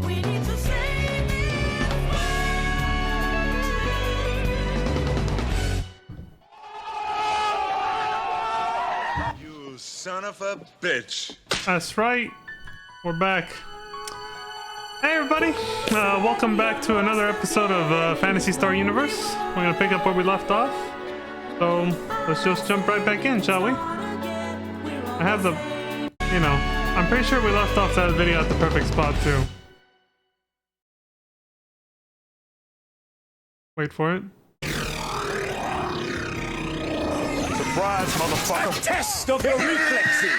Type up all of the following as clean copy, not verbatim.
We need to save this world. You son of a bitch. That's right. We're back. Hey everybody, welcome back to another episode of Phantasy Star Universe. We're gonna pick up where we left off. So let's just jump right back in, shall we? I have the, I'm pretty sure we left off that video at the perfect spot too. Wait for it. Surprise, motherfucker. A test of your reflexes.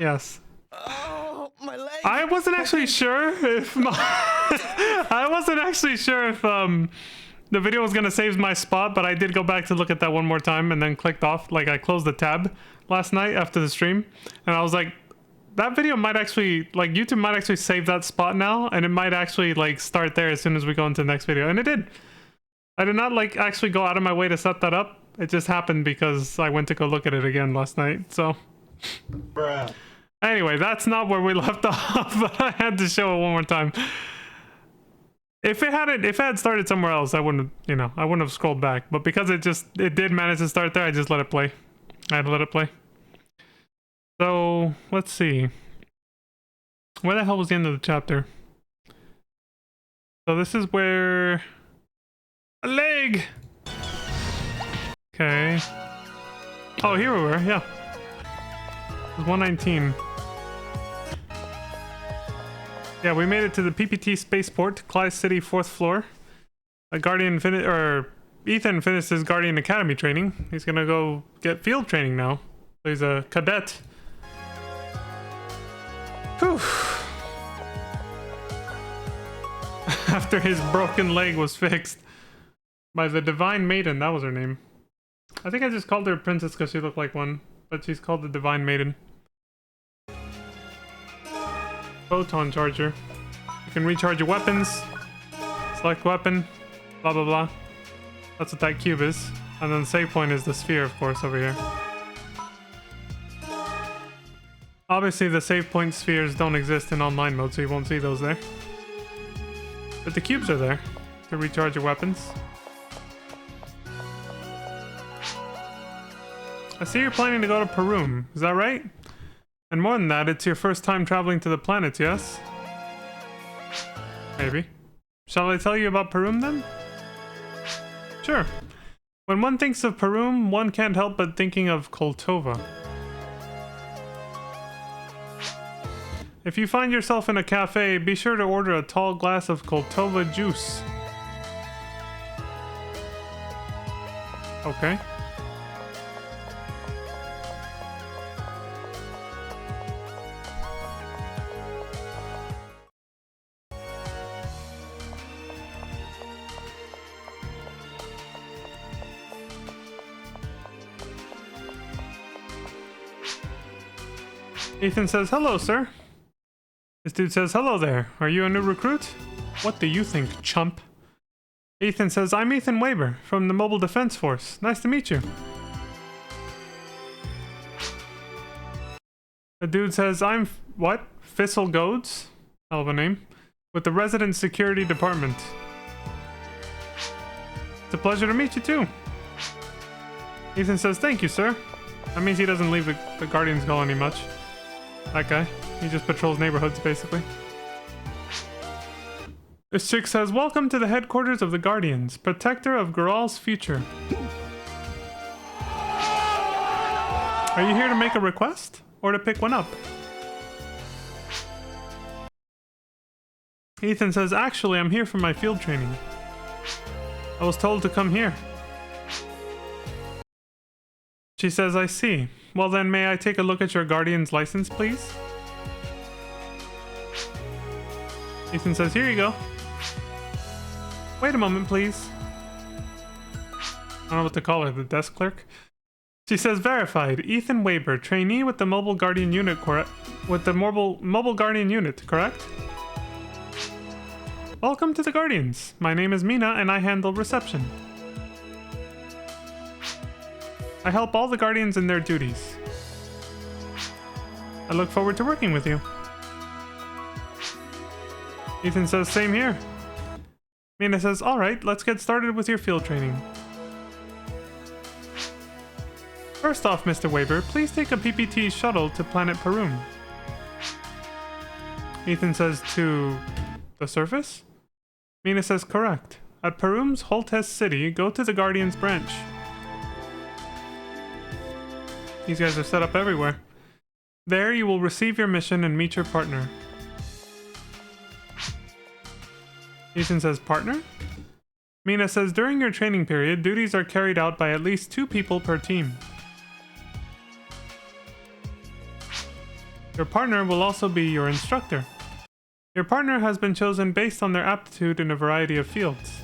Yes. Oh, my leg. I wasn't actually sure if the video was gonna save my spot, but I did go back to look at that one more time and then clicked off. Like, I closed the tab last night after the stream, and I was like, that video might actually, like, YouTube might actually save that spot now, and it might actually like start there as soon as we go into the next video, and it did. I did not like actually go out of my way to set that up. It just happened because I went to go look at it again last night. So Bruh. anyway, that's not where we left off, but I had to show it one more time. If it had started somewhere else, I wouldn't have scrolled back. But because it did manage to start there, I just let it play. I had to let it play. So let's see. Where the hell was the end of the chapter? So this is where a leg. Okay. Oh, here we were. Yeah. It was 119. Yeah, we made it to the PPT spaceport, Clyde City, 4th floor. Ethan finished his Guardian Academy training. He's gonna go get field training now. So he's a cadet. Whew. After his broken leg was fixed by the Divine Maiden, that was her name. I think I just called her Princess because she looked like one, but she's called the Divine Maiden. Photon charger. You can recharge your weapons. Select weapon. Blah blah blah. That's what that cube is. And then the save point is the sphere, of course, over here. Obviously, the save point spheres don't exist in online mode, so you won't see those there. But the cubes are there to recharge your weapons. I see you're planning to go to Perum. Is that right? And more than that, it's your first time traveling to the planets, yes? Maybe. Shall I tell you about Perum then? Sure. When one thinks of Perum, one can't help but thinking of Koltova. If you find yourself in a cafe, be sure to order a tall glass of Koltova juice. Okay. Ethan says, hello, sir. This dude says, hello there. Are you a new recruit? What do you think, chump? Ethan says, I'm Ethan Weber from the Mobile Defense Force. Nice to meet you. The dude says, I'm, what? Fissel Goads? Hell of a name. With the Resident Security Department. It's a pleasure to meet you, too. Ethan says, thank you, sir. That means he doesn't leave the Guardian's colony much. That guy. He just patrols neighborhoods, basically. This chick says, welcome to the headquarters of the Guardians, protector of Geral's future. Are you here to make a request? Or to pick one up? Ethan says, actually, I'm here for my field training. I was told to come here. She says, I see. Well then, may I take a look at your Guardian's license, please? Ethan says, here you go. Wait a moment, please. I don't know what to call her, the desk clerk? She says, verified. Ethan Weber, trainee with the Mobile Guardian Unit, correct? With the Mobile Guardian Unit, correct? Welcome to the Guardians. My name is Mina, and I handle reception. I help all the Guardians in their duties. I look forward to working with you. Ethan says, same here. Mina says, alright, let's get started with your field training. First off, Mr. Weber, please take a PPT shuttle to planet Perum. Ethan says, to the surface? Mina says, correct. At Perum's Holtest City, go to the Guardians branch. These guys are set up everywhere. There you will receive your mission and meet your partner. Ethan says, partner? Mina says, during your training period, duties are carried out by at least 2 people per team. Your partner will also be your instructor. Your partner has been chosen based on their aptitude in a variety of fields.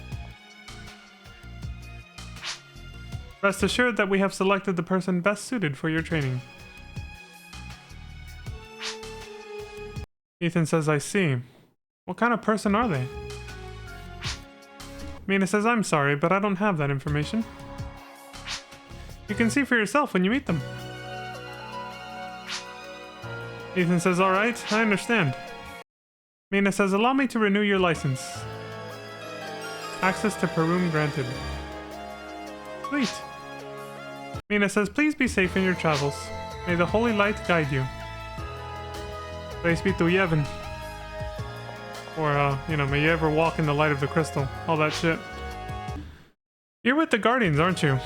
Rest assured that we have selected the person best suited for your training. Ethan says, I see. What kind of person are they? Mina says, I'm sorry, but I don't have that information. You can see for yourself when you meet them. Ethan says, alright, I understand. Mina says, allow me to renew your license. Access to Perum granted. Sweet. Mina says, please be safe in your travels. May the holy light guide you. Praise be to Yevon. Or, may you ever walk in the light of the crystal. All that shit. You're with the Guardians, aren't you?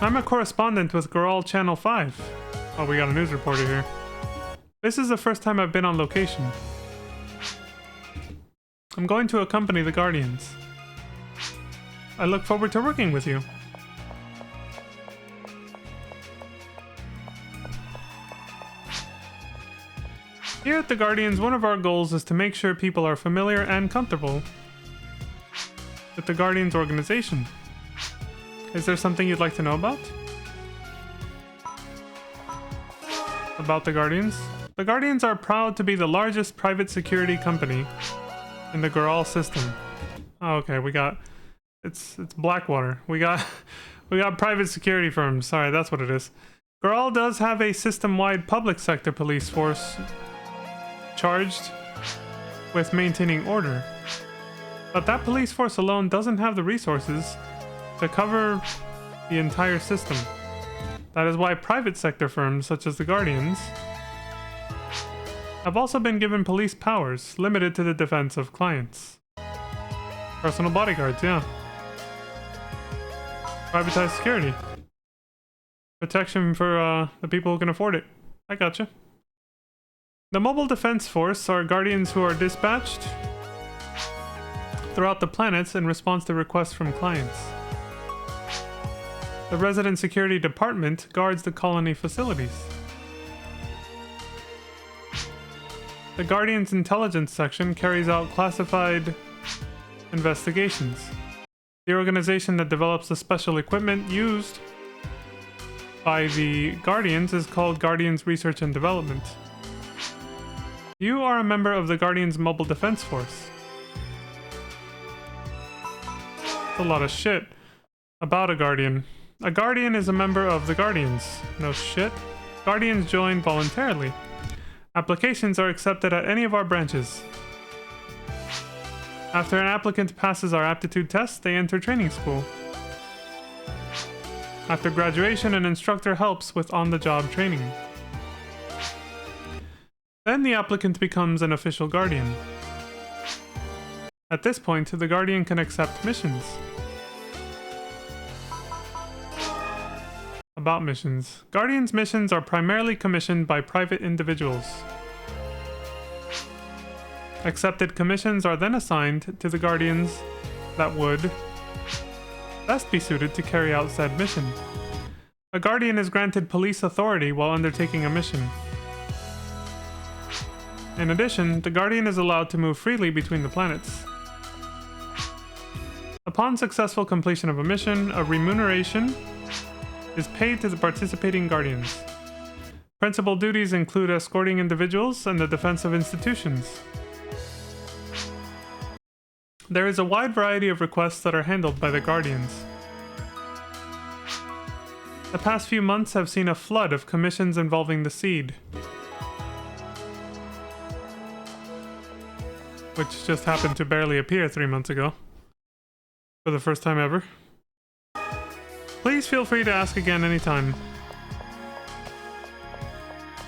I'm a correspondent with Goral Channel 5. Oh, we got a news reporter here. This is the first time I've been on location. I'm going to accompany the Guardians. I look forward to working with you. Here at the Guardians, one of our goals is to make sure people are familiar and comfortable with the Guardians organization. Is there something you'd like to know about? About the Guardians? The Guardians are proud to be the largest private security company in the Goral system. Oh, okay, we got... It's Blackwater. We got private security firms. Sorry, that's what it is. Goral does have a system-wide public sector police force charged with maintaining order. But that police force alone doesn't have the resources to cover the entire system. That is why private sector firms such as the Guardians have also been given police powers limited to the defense of clients. Personal bodyguards, yeah. Privatized security. Protection for the people who can afford it. I gotcha. The Mobile Defense Force are Guardians who are dispatched throughout the planets in response to requests from clients. The Resident Security Department guards the colony facilities. The Guardians Intelligence Section carries out classified investigations. The organization that develops the special equipment used by the Guardians is called Guardians Research and Development. You are a member of the Guardians Mobile Defense Force. That's a lot of shit about a Guardian. A Guardian is a member of the Guardians. No shit. Guardians join voluntarily. Applications are accepted at any of our branches. After an applicant passes our aptitude test, they enter training school. After graduation, an instructor helps with on-the-job training. Then the applicant becomes an official Guardian. At this point, the Guardian can accept missions. About missions. Guardians' missions are primarily commissioned by private individuals. Accepted commissions are then assigned to the Guardians that would best be suited to carry out said mission. A Guardian is granted police authority while undertaking a mission. In addition, the Guardian is allowed to move freely between the planets. Upon successful completion of a mission, a remuneration is paid to the participating Guardians. Principal duties include escorting individuals and the defense of institutions. There is a wide variety of requests that are handled by the Guardians. The past few months have seen a flood of commissions involving the Seed. which just happened to barely appear 3 months ago. For the first time ever. Please feel free to ask again anytime.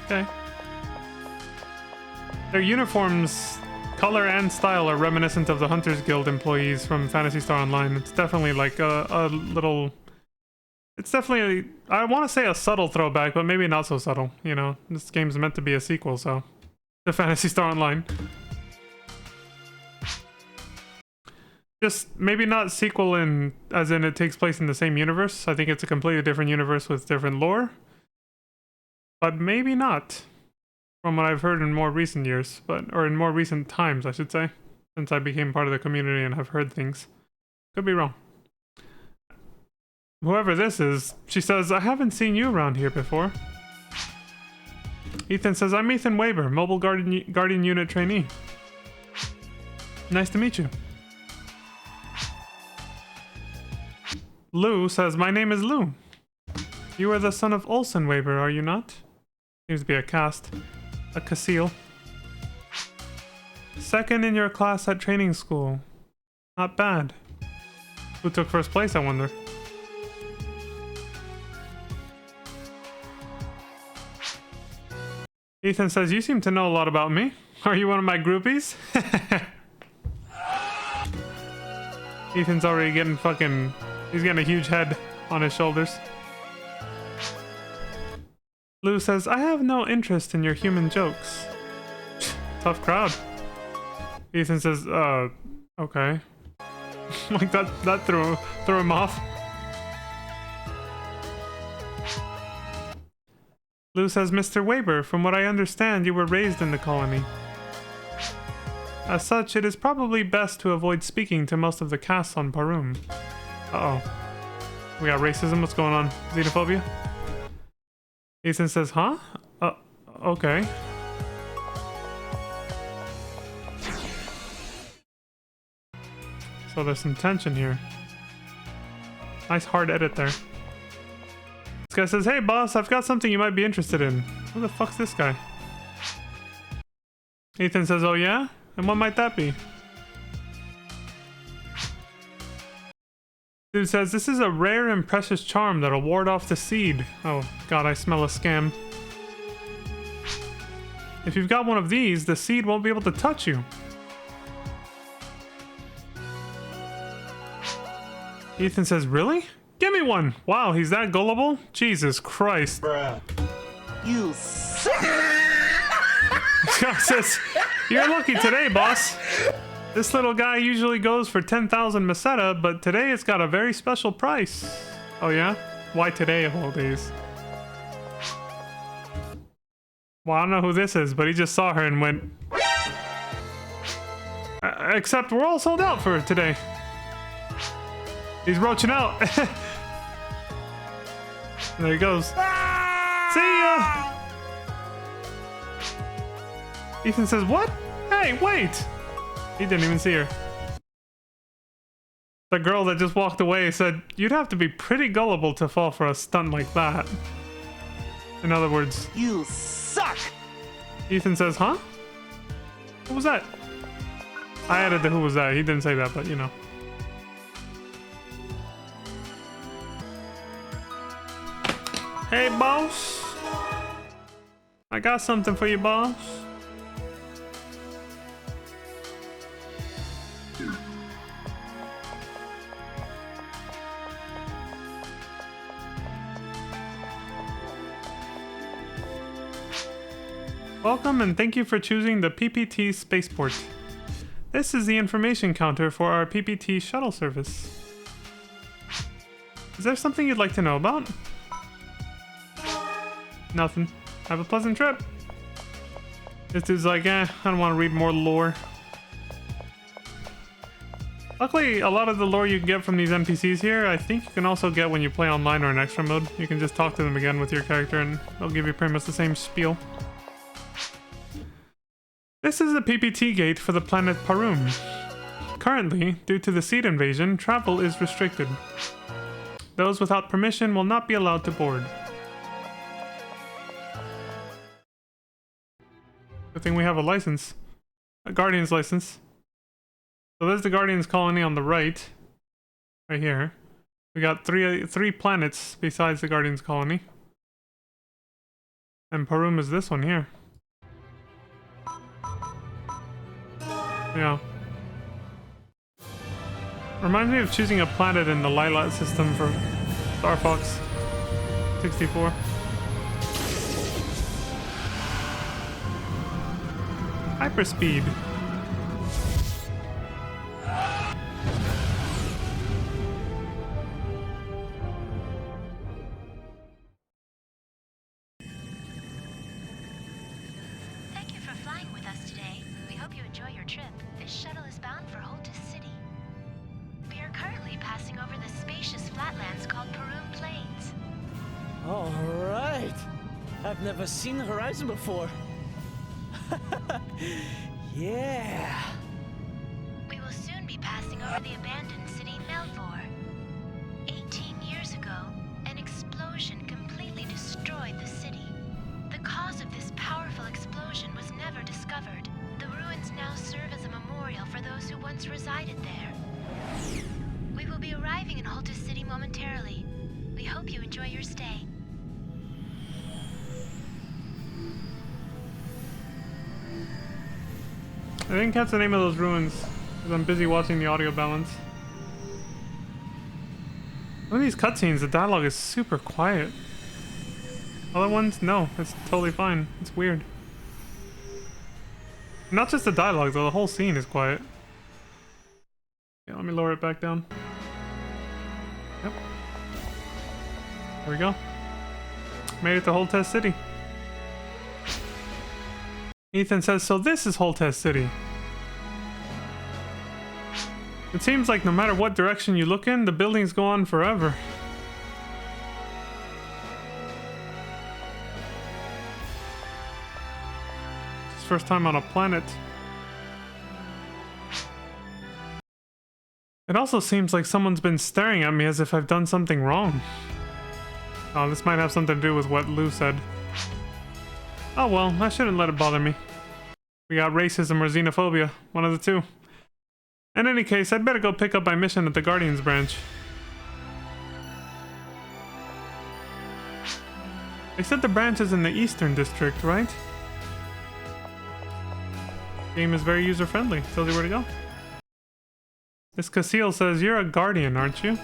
Okay. Their uniforms, color and style are reminiscent of the Hunters Guild employees from Phantasy Star Online. It's definitely like a little... It's definitely, I want to say a subtle throwback, but maybe not so subtle. You know, this game's meant to be a sequel, so... To Phantasy Star Online. Just maybe not sequel in, as in it takes place in the same universe. I think it's a completely different universe with different lore. But maybe not. From what I've heard in more recent years, or in more recent times, I should say. Since I became part of the community and have heard things. Could be wrong. Whoever this is, she says, I haven't seen you around here before. Ethan says, I'm Ethan Weber, Mobile Guardian Unit trainee. Nice to meet you. Lou says, my name is Lou. You are the son of Olsen Weber, are you not? Seems to be a cast. A Casil. Second in your class at training school. Not bad. Who took first place, I wonder? Ethan says, you seem to know a lot about me. Are you one of my groupies? Ethan's already getting fucking... He's getting a huge head on his shoulders. Lou says, I have no interest in your human jokes. Tough crowd. Ethan says, okay. Like that threw him off. Lou says, Mr. Weber, from what I understand, you were raised in the colony. As such, it is probably best to avoid speaking to most of the casts on Parum. Uh-oh. We got racism, what's going on? Xenophobia? Ethan says, huh? Okay. So there's some tension here. Nice hard edit there. This guy says, hey boss, I've got something you might be interested in. Who the fuck's this guy? Ethan says, oh yeah? And what might that be? Dude says, this is a rare and precious charm that'll ward off the seed. Oh god, I smell a scam. If you've got one of these, the seed won't be able to touch you. Ethan says, really? Give me one! Wow, he's that gullible? Jesus Christ. Bruh. You suck! Scott says, you're lucky today, boss. This little guy usually goes for 10,000 meseta, but today it's got a very special price. Oh yeah? Why today of all days? Well, I don't know who this is, but he just saw her and went... except we're all sold out for today. He's roaching out. There he goes. See ya! Ethan says, what? Hey, wait! He didn't even see her. The girl that just walked away said, you'd have to be pretty gullible to fall for a stunt like that. In other words, You suck! Ethan says, huh? What was that? I added the who was that. He didn't say that, but you know. Hey, boss. I got something for you, boss. Welcome and thank you for choosing the PPT Spaceport. This is the information counter for our PPT shuttle service. Is there something you'd like to know about? Nothing. Have a pleasant trip. This dude's like, I don't want to read more lore. Luckily, a lot of the lore you can get from these NPCs here, I think you can also get when you play online or in extra mode. You can just talk to them again with your character and they'll give you pretty much the same spiel. This is the PPT gate for the planet Parum. Currently, due to the seed invasion, travel is restricted. Those without permission will not be allowed to board. Good thing we have a license. A Guardian's license. So there's the Guardians colony on the right. Right here. We got three planets besides the Guardians colony. And Parum is this one here. Yeah. Reminds me of choosing a planet in the Lilat system for Star Fox 64. Hyperspeed. Thank you for flying with us today. We hope you enjoy your trip. This shuttle is bound for Holtus City. We are currently passing over the spacious flatlands called Parum Plains. All right. I've never seen the horizon before. Yeah. We will soon be passing over the abandoned city Melvor. 18 years ago, an explosion completely destroyed the city. The cause of this powerful explosion was never discovered. The ruins now serve as a memorial for those who once resided there. We will be arriving in Holtus City momentarily. We hope you enjoy your stay. I didn't catch the name of those ruins because I'm busy watching the audio balance. One of these cutscenes, the dialogue is super quiet. Other ones, no, it's totally fine. It's weird. Not just the dialogue though, the whole scene is quiet. Yeah, let me lower it back down. Yep. There we go. Made it to Holtest City. Ethan says, so this is Holtest City. It seems like no matter what direction you look in, the buildings go on forever. It's first time on a planet. It also seems like someone's been staring at me as if I've done something wrong. Oh, this might have something to do with what Lou said. Oh well, I shouldn't let it bother me. We got racism or xenophobia, one of the two. In any case, I'd better go pick up my mission at the Guardians branch. They said the branch is in the Eastern District, right? Game is very user-friendly, tells you where to go. This Casil says, you're a Guardian, aren't you?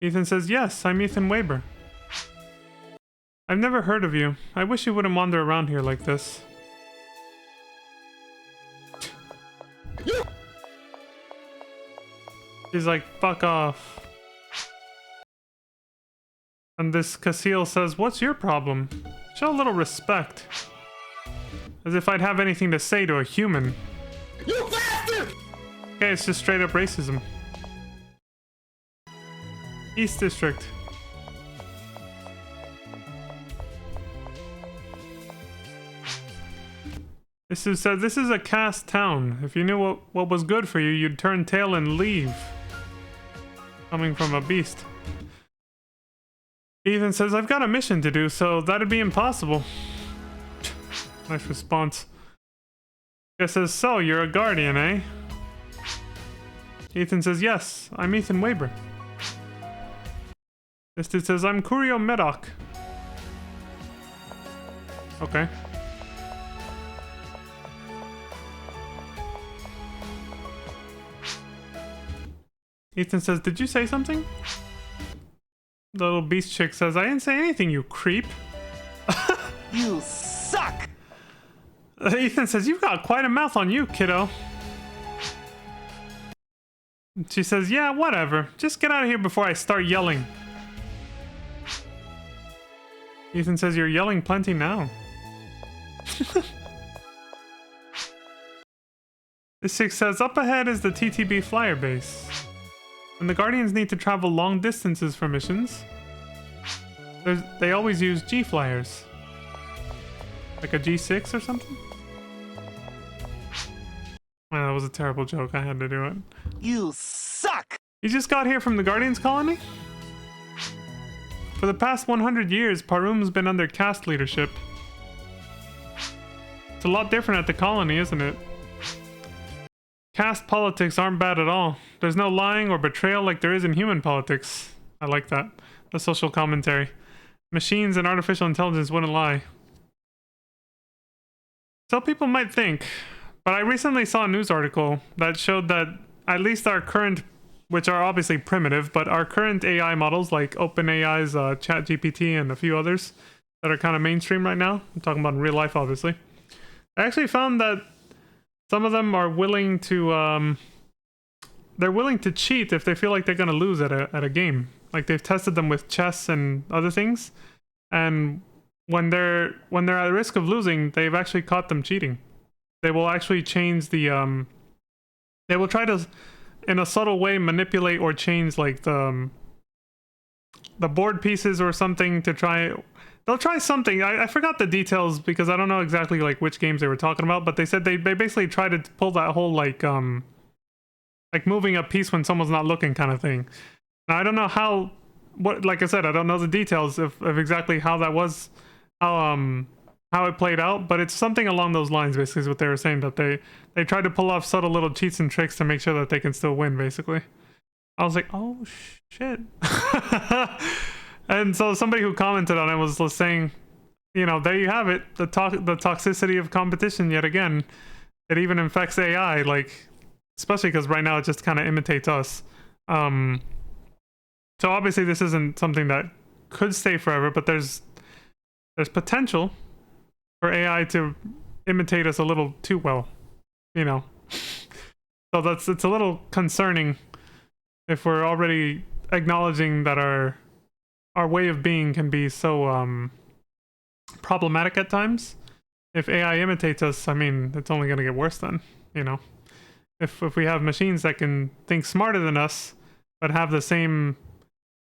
Ethan says, yes, I'm Ethan Weber. I've never heard of you. I wish you wouldn't wander around here like this. He's like, fuck off. And this Casil says, what's your problem? Show a little respect. As if I'd have anything to say to a human. You bastard! Okay, it's just straight up racism. East District. This is said, this is a caste town. If you knew what was good for you, you'd turn tail and leave. Coming from a beast. Ethan says, I've got a mission to do, so that'd be impossible. Nice response. Guy says, so you're a Guardian, eh? Ethan says, yes, I'm Ethan Weber. This dude says, I'm Kurio Medoc. Okay. Ethan says, did you say something? The little beast chick says, I didn't say anything, you creep. You suck! Ethan says, you've got quite a mouth on you, kiddo. She says, yeah, whatever. Just get out of here before I start yelling. Ethan says, you're yelling plenty now. This chick says, up ahead is the TTB flyer base. When the Guardians need to travel long distances for missions, they always use G-flyers. Like a G6 or something? Oh, that was a terrible joke. I had to do it. You suck! You just got here from the Guardians colony? For the past 100 years, Parum's been under caste leadership. It's a lot different at the colony, isn't it? Caste politics aren't bad at all. There's no lying or betrayal like there is in human politics. I like that. The social commentary. Machines and artificial intelligence wouldn't lie. So people might think, but I recently saw a news article that showed that at least our current, which are obviously primitive, but our current AI models like OpenAI's ChatGPT and a few others that are kind of mainstream right now, I'm talking about in real life obviously, I actually found that some of them are willing to they're willing to cheat if they feel like they're going to lose at a game. Like they've tested them with chess and other things, and when they're at risk of losing, they've actually caught them cheating. They will actually change the they will try to in a subtle way manipulate or change like the board pieces or something to try. They'll try something. I forgot the details because I don't know exactly like which games they were talking about, but they said they basically tried to pull that whole like moving a piece when someone's not looking kind of thing. Now I don't know how, what, like I said, I don't know the details of exactly how that was, how it played out, but it's something along those lines basically is what they were saying, that they tried to pull off subtle little cheats and tricks to make sure that they can still win basically. I was like, oh shit. And so somebody who commented on it was saying, you know, there you have it, the toxicity of competition yet again. It even infects AI, like, especially because right now it just kind of imitates us. So obviously this isn't something that could stay forever, but there's potential for AI to imitate us a little too well, you know. So it's a little concerning if we're already acknowledging that our way of being can be so problematic at times. If AI imitates us, I mean, it's only going to get worse then, you know. If we have machines that can think smarter than us, but have the same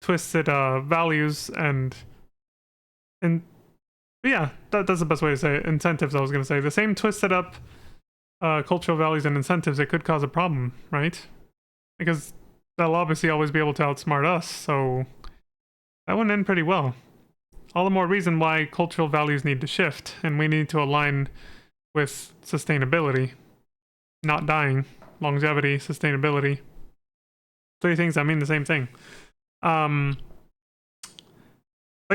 twisted values and yeah, that's the best way to say it. Incentives, I was going to say. The same twisted up cultural values and incentives, it could cause a problem, right? Because they'll obviously always be able to outsmart us, so that wouldn't end pretty well. All the more reason why cultural values need to shift, and we need to align with sustainability. Not dying, longevity, sustainability. Three things that mean the same thing. But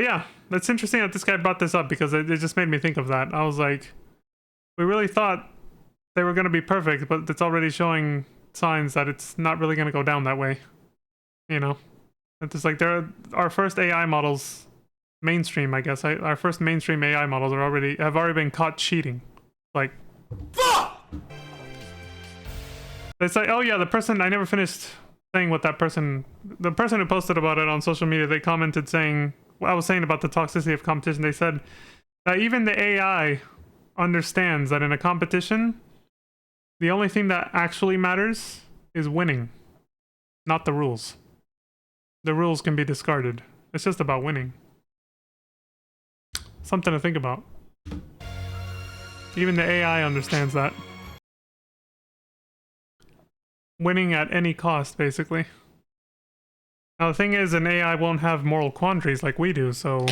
yeah, it's interesting that this guy brought this up because it just made me think of that. I was like, we really thought they were going to be perfect, but it's already showing signs that it's not really going to go down that way. You know? It's just like our first AI models, mainstream, I guess. Our first mainstream AI models have already been caught cheating. Like, fuck! It's like, oh yeah, the person, I never finished saying what that person, the person who posted about it on social media, they commented saying, what I was saying about the toxicity of competition, they said that even the AI understands that in a competition, the only thing that actually matters is winning, not the rules. The rules can be discarded. It's just about winning. Something to think about. Even the AI understands that. Winning at any cost, basically. Now the thing is, an AI won't have moral quandaries like we do, so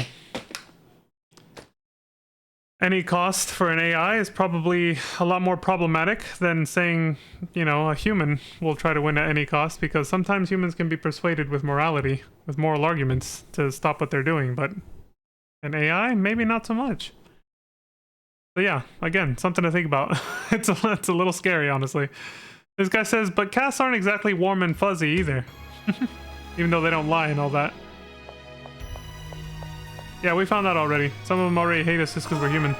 any cost for an AI is probably a lot more problematic than saying, you know, a human will try to win at any cost, because sometimes humans can be persuaded with morality, with moral arguments to stop what they're doing, but an AI, maybe not so much. So yeah, again, something to think about. It's a little scary, honestly. This guy says, but casts aren't exactly warm and fuzzy either. Even though they don't lie and all that. Yeah, we found that already. Some of them already hate us just because we're human.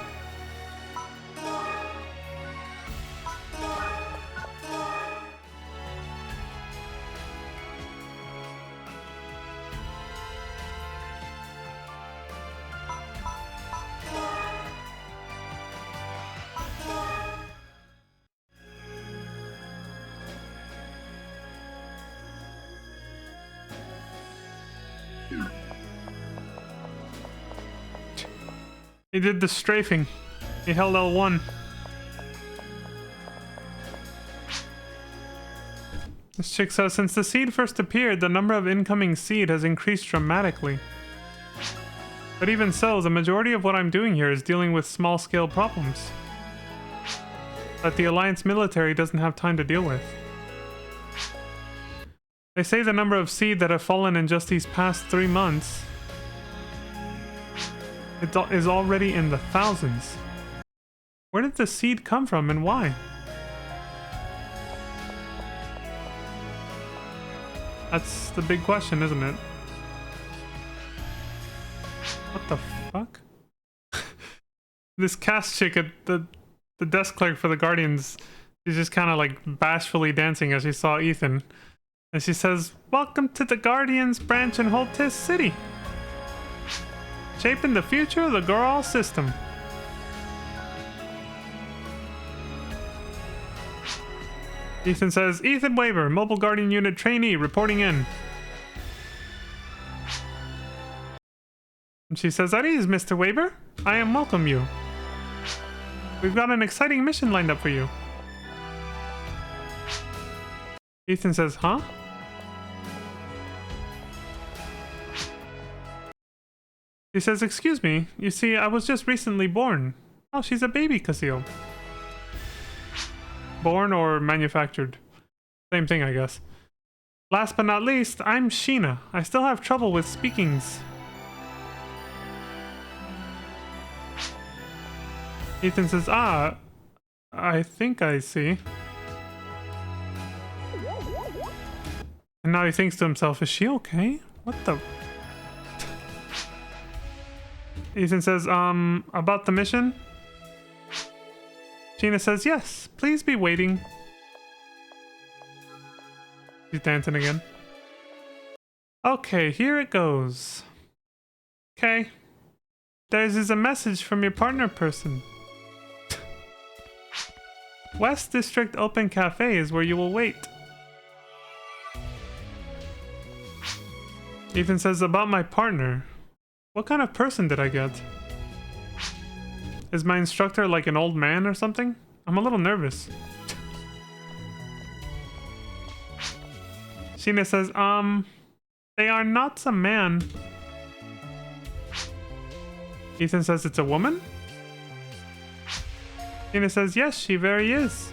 He did the strafing. He held L1. This chick says, since the seed first appeared, the number of incoming seed has increased dramatically. But even so, the majority of what I'm doing here is dealing with small-scale problems. that the Alliance military doesn't have time to deal with. They say the number of seed that have fallen in just these past 3 months is already in the thousands. Where did the seed come from and why? That's the big question, isn't it? What the fuck? This cast chick at the desk clerk for the Guardians, she's just kind of like bashfully dancing as she saw Ethan. And she says, "Welcome to the Guardians branch in Holtis City. Shaping the future of the Goral system." Ethan says, "Ethan Weber, Mobile Guardian Unit trainee, reporting in." And she says, "At ease, Mr. Weber. I am welcome you. We've got an exciting mission lined up for you." Ethan says, "Huh?" She says, "Excuse me. You see, I was just recently born." Oh, she's a baby, Casil. Born or manufactured. Same thing, I guess. "Last but not least, I'm Sheena. I still have trouble with speakings." Ethan says, "Ah, I think I see." And now he thinks to himself, is she okay? What the... Ethan says, about the mission? Sheena says, "Yes, please be waiting." She's dancing again. "Okay, here it goes. Okay. There's is a message from your partner person. West District Open Cafe is where you will wait." Ethan says, "About my partner. What kind of person did I get? Is my instructor like an old man or something? I'm a little nervous." Sheena says, they are not some man." Ethan says, "It's a woman?" Sheena says, "Yes, she very is."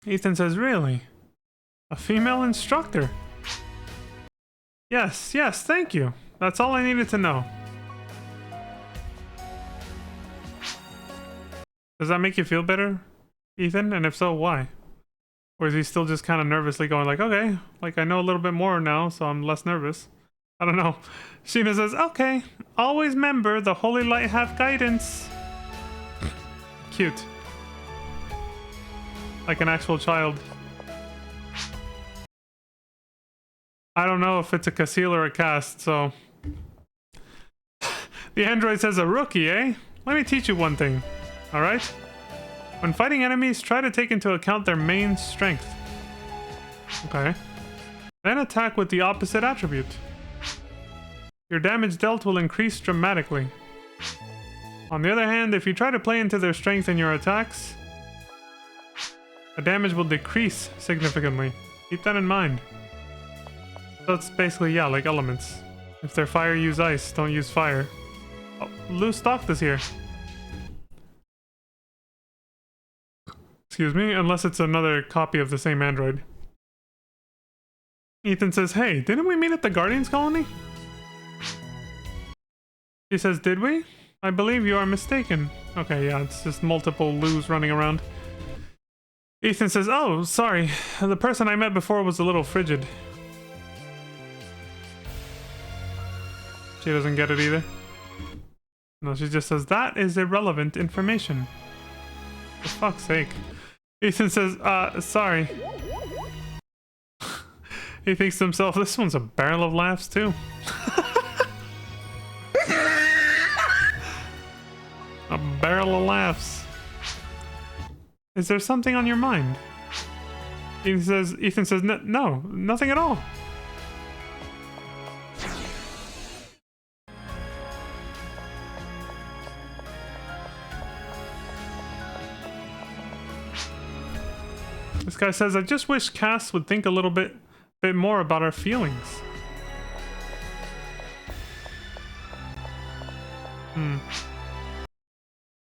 Ethan says, "Really? A female instructor?" Yes, thank you. That's all I needed to know." Does that make you feel better, Ethan? And if so, why? Or is he still just kind of nervously going like, "Okay, like I know a little bit more now, so I'm less nervous"? I don't know. Sheena says, "Okay, always remember the holy light have guidance." Cute. Like an actual child. I don't know if it's a Casil or a cast, so... The android says, "A rookie, eh? Let me teach you one thing, alright? When fighting enemies, try to take into account their main strength. Okay. Then attack with the opposite attribute. Your damage dealt will increase dramatically. On the other hand, if you try to play into their strength in your attacks, the damage will decrease significantly. Keep that in mind." So it's basically, yeah, like elements. If they're fire, use ice. Don't use fire. Oh, Lou Stocked is here. Excuse me, unless it's another copy of the same android. Ethan says, "Hey, didn't we meet at the Guardians colony?" She says, "Did we? I believe you are mistaken." Okay, yeah, it's just multiple Lou's running around. Ethan says, "Oh, sorry. The person I met before was a little frigid." She doesn't get it either. No, she just says, "That is irrelevant information." For fuck's sake. Ethan says, sorry." He thinks to himself, this one's a barrel of laughs too. A barrel of laughs. Is there something on your mind? Ethan says, no, nothing at all. This guy says, "I just wish Cass would think a little bit more about our feelings."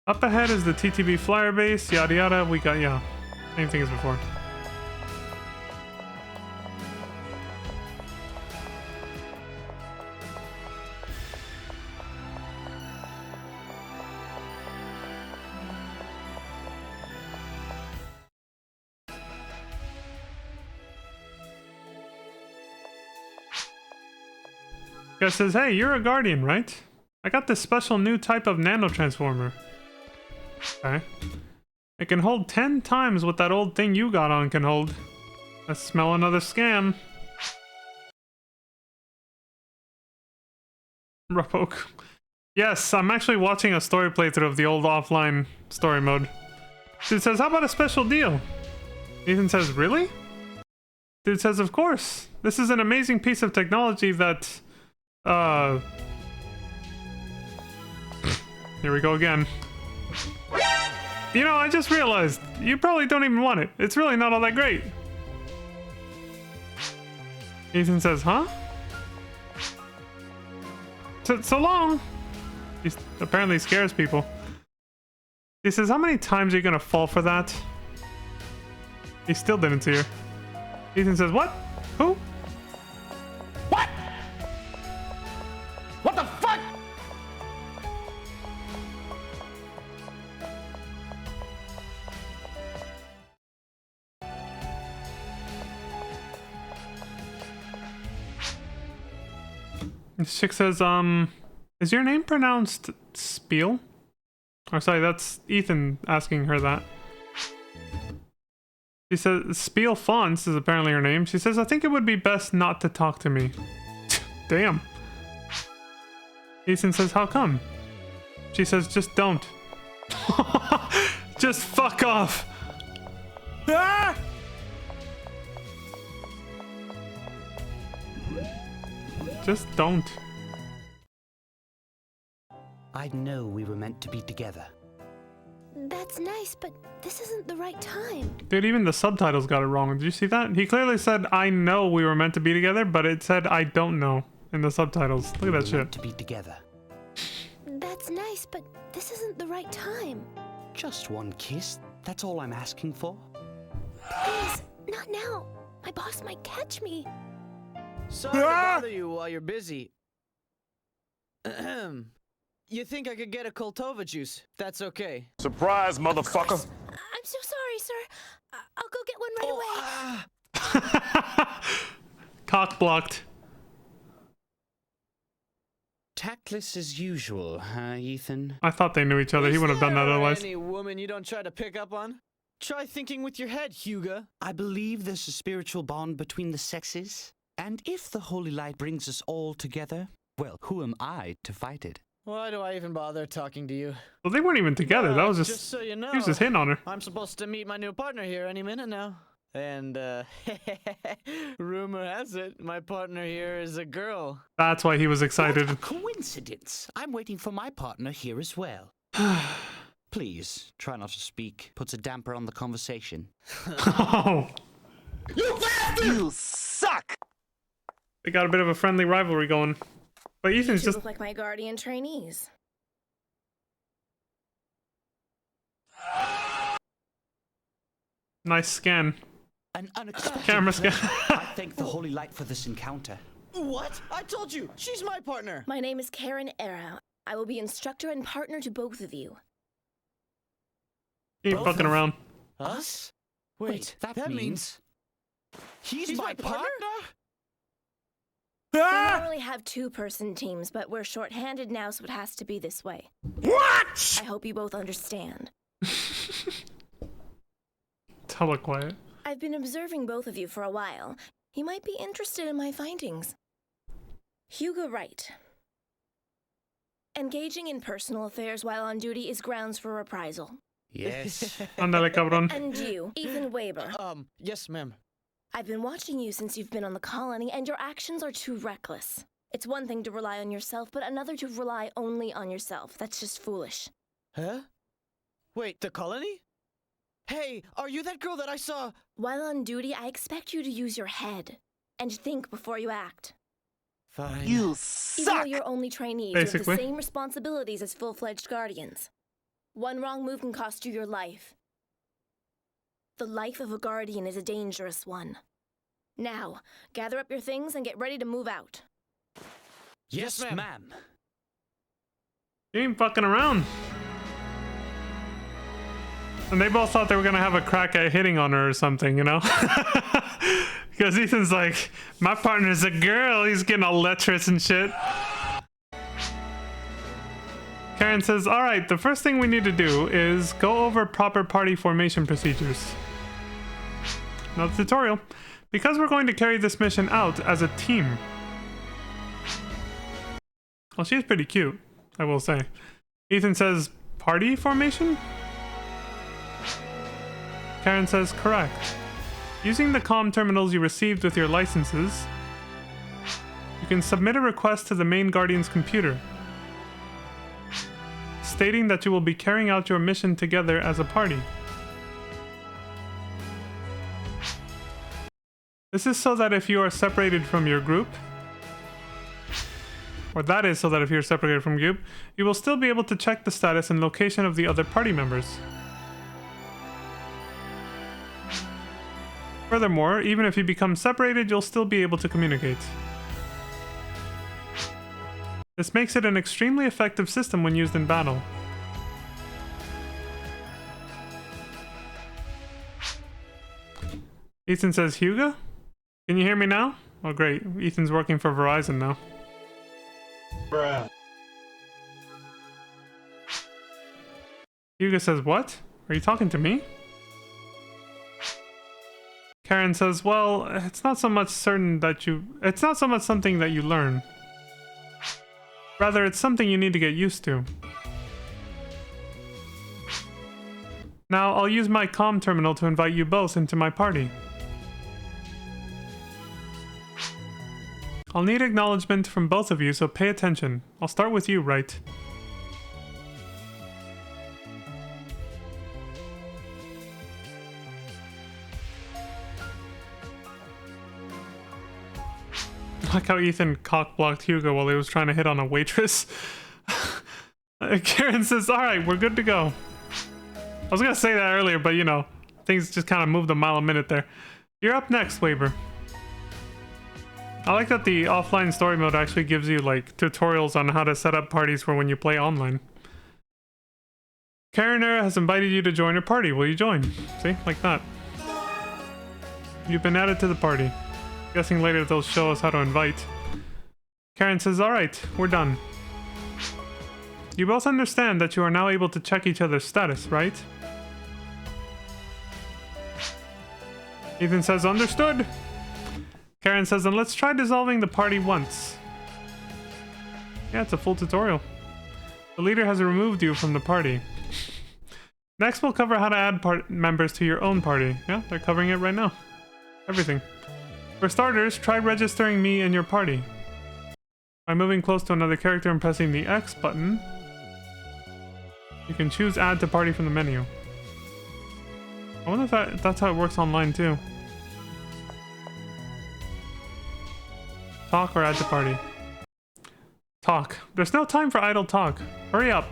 Up ahead is the TTB flyer base, yada yada. We got, yeah, same thing as before. Guy says, hey, you're a guardian, right? I got this special new type of nanotransformer. Okay. It can hold 10 times what that old thing you got on can hold. Let's smell another scam. Rupoke. Yes, I'm actually watching a story playthrough of the old offline story mode. Dude says, how about a special deal? Ethan says, really? Dude says, of course. This is an amazing piece of technology that... Here we go again. You know, I just realized, you probably don't even want it. It's really not all that great. Ethan says, huh? So long. He apparently scares people. He says, how many times are you gonna fall for that? He still didn't see her. Ethan says, what? Who? What? What the fuck? This chick says, is your name pronounced Spiel? Or sorry, that's Ethan asking her that. She says, Spiel Fonts is apparently her name. She says, I think it would be best not to talk to me. Damn. Ethan says, how come? She says, just don't. Just fuck off. Ah! Just don't. I know we were meant to be together. That's nice, but this isn't the right time. Dude, even the subtitles got it wrong. Did you see that? He clearly said, I know we were meant to be together, but it said, I don't know in the subtitles. Look at that shit. To be together. That's nice, but this isn't the right time. Just one kiss. That's all I'm asking for. Please, not now. My boss might catch me. Sorry to bother you while you're busy. Ahem. You think I could get a Koltova juice? That's okay. Surprise, motherfucker. I'm so sorry, sir. I'll go get one right away. Cock blocked. Tactless as usual, huh, Ethan? I thought they knew each other. He wouldn't have done that otherwise. Any woman you don't try to pick up on? Try thinking with your head, Hugo. I believe there's a spiritual bond between the sexes. And if the holy light brings us all together, well, who am I to fight it? Why do I even bother talking to you? Well, they weren't even together. That was just so you know. He was just hitting on her. I'm supposed to meet my new partner here any minute now. And, rumor has it, my partner here is a girl. That's why he was excited. What a coincidence. I'm waiting for my partner here as well. Please, try not to speak. Puts a damper on the conversation. Oh. You suck! They got a bit of a friendly rivalry going. But Ethan's You just... look like my guardian trainees. Nice scan. An unexpected Camera scan. I thank the holy light for this encounter. What? I told you, she's my partner. My name is Karen Era. I will be instructor and partner to both of you. He ain't fucking around. Us? Wait, that means... He's my partner? We normally have two-person teams, but we're short-handed now, so it has to be this way. What? I hope you both understand. Tell her quiet. I've been observing both of you for a while. You might be interested in my findings. Hugo Wright. Engaging in personal affairs while on duty is grounds for reprisal. Yes. Ándale, cabrón. And you, Ethan Weber. Yes, ma'am. I've been watching you since you've been on the colony, and your actions are too reckless. It's one thing to rely on yourself, but another to rely only on yourself. That's just foolish. Huh? Wait, the colony? Hey, are you that girl that I saw? While on duty, I expect you to use your head and think before you act. Fine. You Even though suck! you're only trainees, you have the Basically. same responsibilities as full-fledged guardians. One wrong move can cost you your life. The life of a guardian is a dangerous one. Now, gather up your things and get ready to move out. Yes, ma'am. You ain't fucking around. And they both thought they were gonna have a crack at hitting on her or something, you know? Because Ethan's like, my partner's a girl, he's getting all lecherous and shit. Karen says, alright, the first thing we need to do is go over proper party formation procedures. Now the tutorial. Because we're going to carry this mission out as a team. Well, she's pretty cute, I will say. Ethan says, party formation? Karen says, correct. Using the comm terminals you received with your licenses, you can submit a request to the main Guardian's computer, stating that you will be carrying out your mission together as a party. This is so that if you are separated from your group, or that is so that if you're separated from group, you will still be able to check the status and location of the other party members. Furthermore, even if you become separated, you'll still be able to communicate. This makes it an extremely effective system when used in battle. Ethan says, Hugo? Can you hear me now? Oh great, Ethan's working for Verizon now. Bruh. Hugo says, what? Are you talking to me? Karen says, well, it's not so much something that you learn. Rather, it's something you need to get used to. Now, I'll use my comm terminal to invite you both into my party. I'll need acknowledgement from both of you, so pay attention. I'll start with you, right? Like how Ethan cock-blocked Hugo while he was trying to hit on a waitress. Karen says, alright, we're good to go. I was gonna say that earlier, but you know, things just kind of moved a mile a minute there. You're up next, Waver. I like that the offline story mode actually gives you like tutorials on how to set up parties for when you play online. Karen has invited you to join her party. Will you join? See? Like that. You've been added to the party. Guessing later they'll show us how to invite. Karen says, alright, we're done. You both understand that you are now able to check each other's status, right? Ethan says, understood. Karen says, then let's try dissolving the party once. Yeah, it's a full tutorial. The leader has removed you from the party. Next, we'll cover how to add members to your own party. Yeah, they're covering it right now. Everything. For starters, try registering me in your party. By moving close to another character and pressing the X button, you can choose add to party from the menu. I wonder if that's how it works online too. Talk or add to party? Talk. There's no time for idle talk. Hurry up.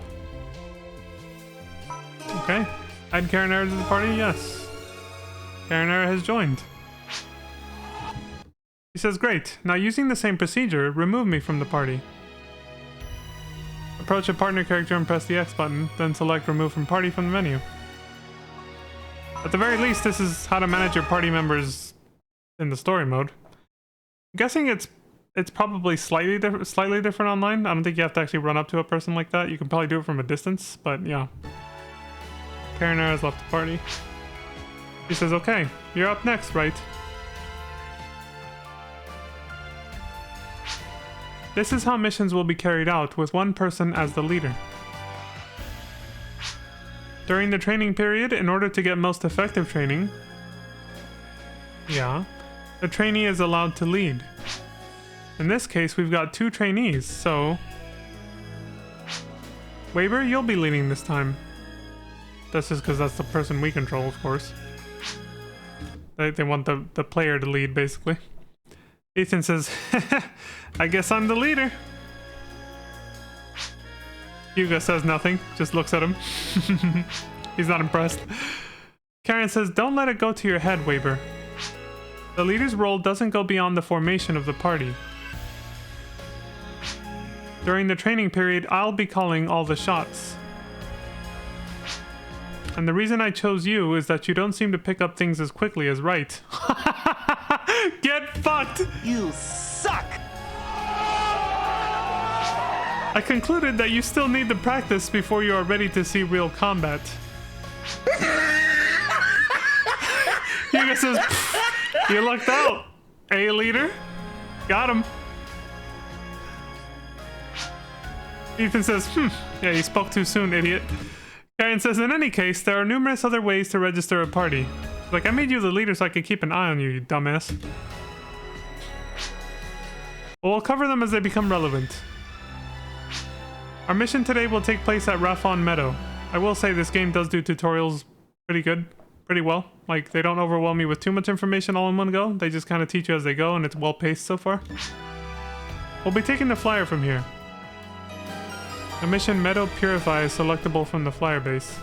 Okay. Add Karen to the party? Yes. Karen has joined. He says, great. Now using the same procedure, remove me from the party. Approach a partner character and press the X button, then select remove from party from the menu. At the very least, this is how to manage your party members in the story mode. I'm guessing it's probably slightly different online. I don't think you have to actually run up to a person like that. You can probably do it from a distance, but yeah. Karen has left the party. He says, okay, you're up next, right? This is how missions will be carried out, with one person as the leader. During the training period, in order to get most effective training, the trainee is allowed to lead. In this case, we've got 2 trainees, so... Waver, you'll be leading this time. That's just because that's the person we control, of course. They want the player to lead, basically. Ethan says, I guess I'm the leader. Hugo says nothing, just looks at him. He's not impressed. Karen says, don't let it go to your head, Weber. The leader's role doesn't go beyond the formation of the party. During the training period, I'll be calling all the shots. And the reason I chose you is that you don't seem to pick up things as quickly as Right. Get fucked! You suck! I concluded that you still need to practice before you are ready to see real combat. Hugo says, you lucked out. Hey, leader. Got him. Ethan says, yeah, you spoke too soon, idiot. Karen says, in any case, there are numerous other ways to register a party. Like, I made you the leader so I could keep an eye on you, you dumbass. Well, we'll cover them as they become relevant. Our mission today will take place at Raphon Meadow. I will say this game does do tutorials pretty well. Like, they don't overwhelm you with too much information all in one go. They just kind of teach you as they go, and it's well paced so far. We'll be taking the flyer from here. The mission Meadow Purify is selectable from the flyer base.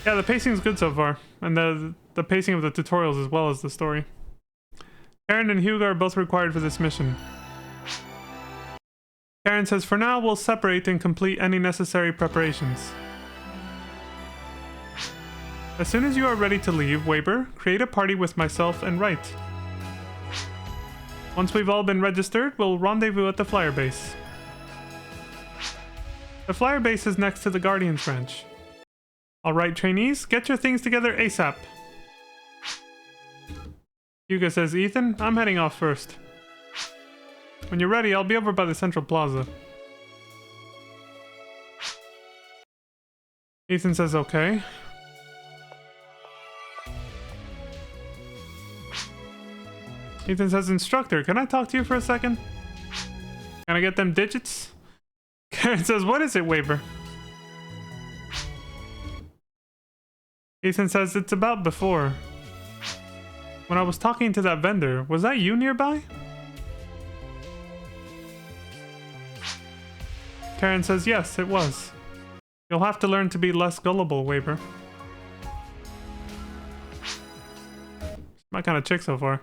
Yeah, the pacing's good so far, and the pacing of the tutorials as well as the story. Karen and Hugo are both required for this mission. Karen says, for now, we'll separate and complete any necessary preparations. As soon as you are ready to leave, Weber, create a party with myself and Wright. Once we've all been registered, we'll rendezvous at the flyer base. The flyer base is next to the Guardian's Ranch. Alright, trainees, get your things together ASAP. Hugo says, Ethan, I'm heading off first. When you're ready, I'll be over by the Central Plaza. Ethan says, okay. Ethan says, instructor, can I talk to you for a second? Can I get them digits? Karen says, what is it, Weber? Ethan says, it's about before. When I was talking to that vendor, was that you nearby? Karen says, yes, it was. You'll have to learn to be less gullible, Weber. My kind of chick so far.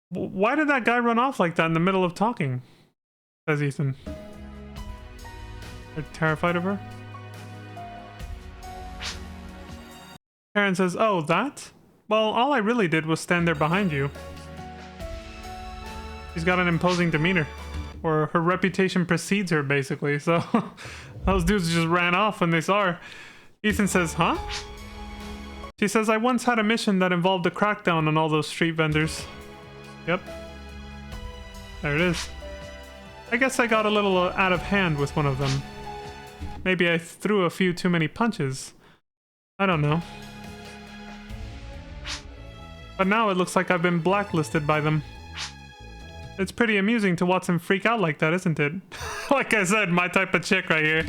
Why did that guy run off like that in the middle of talking? Says Ethan. They're terrified of her. Karen says, oh, that? Well, all I really did was stand there behind you. She's got an imposing demeanor. Or her reputation precedes her, basically. So, those dudes just ran off when they saw her. Ethan says, huh? She says, I once had a mission that involved a crackdown on all those street vendors. Yep. There it is. I guess I got a little out of hand with one of them. Maybe I threw a few too many punches. I don't know. But now it looks like I've been blacklisted by them. It's pretty amusing to watch him freak out like that, isn't it? Like I said, my type of chick right here.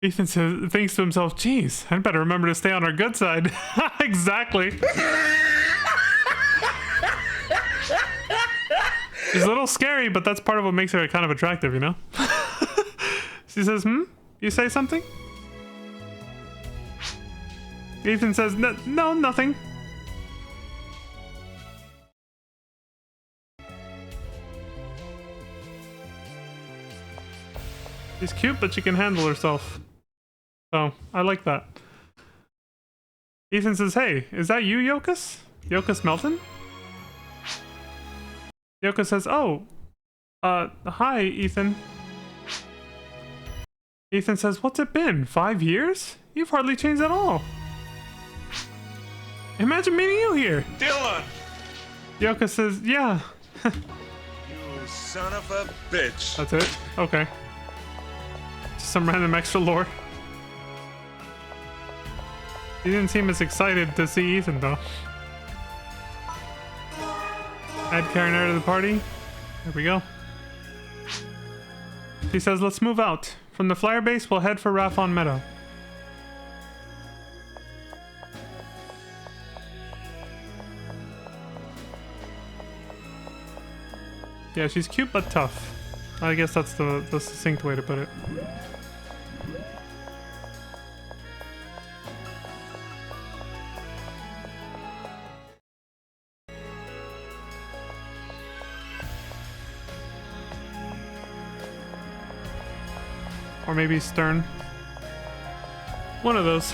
Ethan says, thinks to himself, geez, I'd better remember to stay on our good side. Exactly. She's a little scary, but that's part of what makes her kind of attractive, you know? She says, you say something? Ethan says, no, nothing. She's cute, but she can handle herself. So, I like that. Ethan says, hey, is that you, Yokas? Yokas Melton? Yokas says, oh, hi, Ethan. Ethan says, what's it been, 5 years? You've hardly changed at all. Imagine meeting you here. Dylan! Yoka says, yeah. You son of a bitch. That's it? Okay. Just some random extra lore. He didn't seem as excited to see Ethan, though. Add Karen to the party. There we go. He says, let's move out. From the flyer base, we'll head for Raphon Meadow. Yeah, she's cute but tough. I guess that's the succinct way to put it. Or maybe stern. One of those.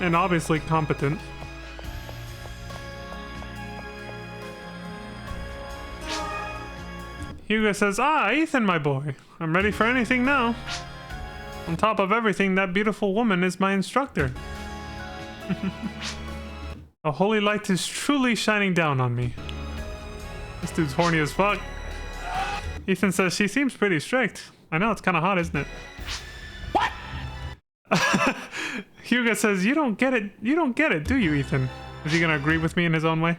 And obviously competent. Hugo says, "Ah, Ethan, my boy. I'm ready for anything now. On top of everything, that beautiful woman is my instructor. A holy light is truly shining down on me." This dude's horny as fuck. Ethan says, "She seems pretty strict. I know, it's kind of hot, isn't it?" What? Hugo says, "You don't get it. You don't get it, do you, Ethan?" Is he gonna agree with me in his own way?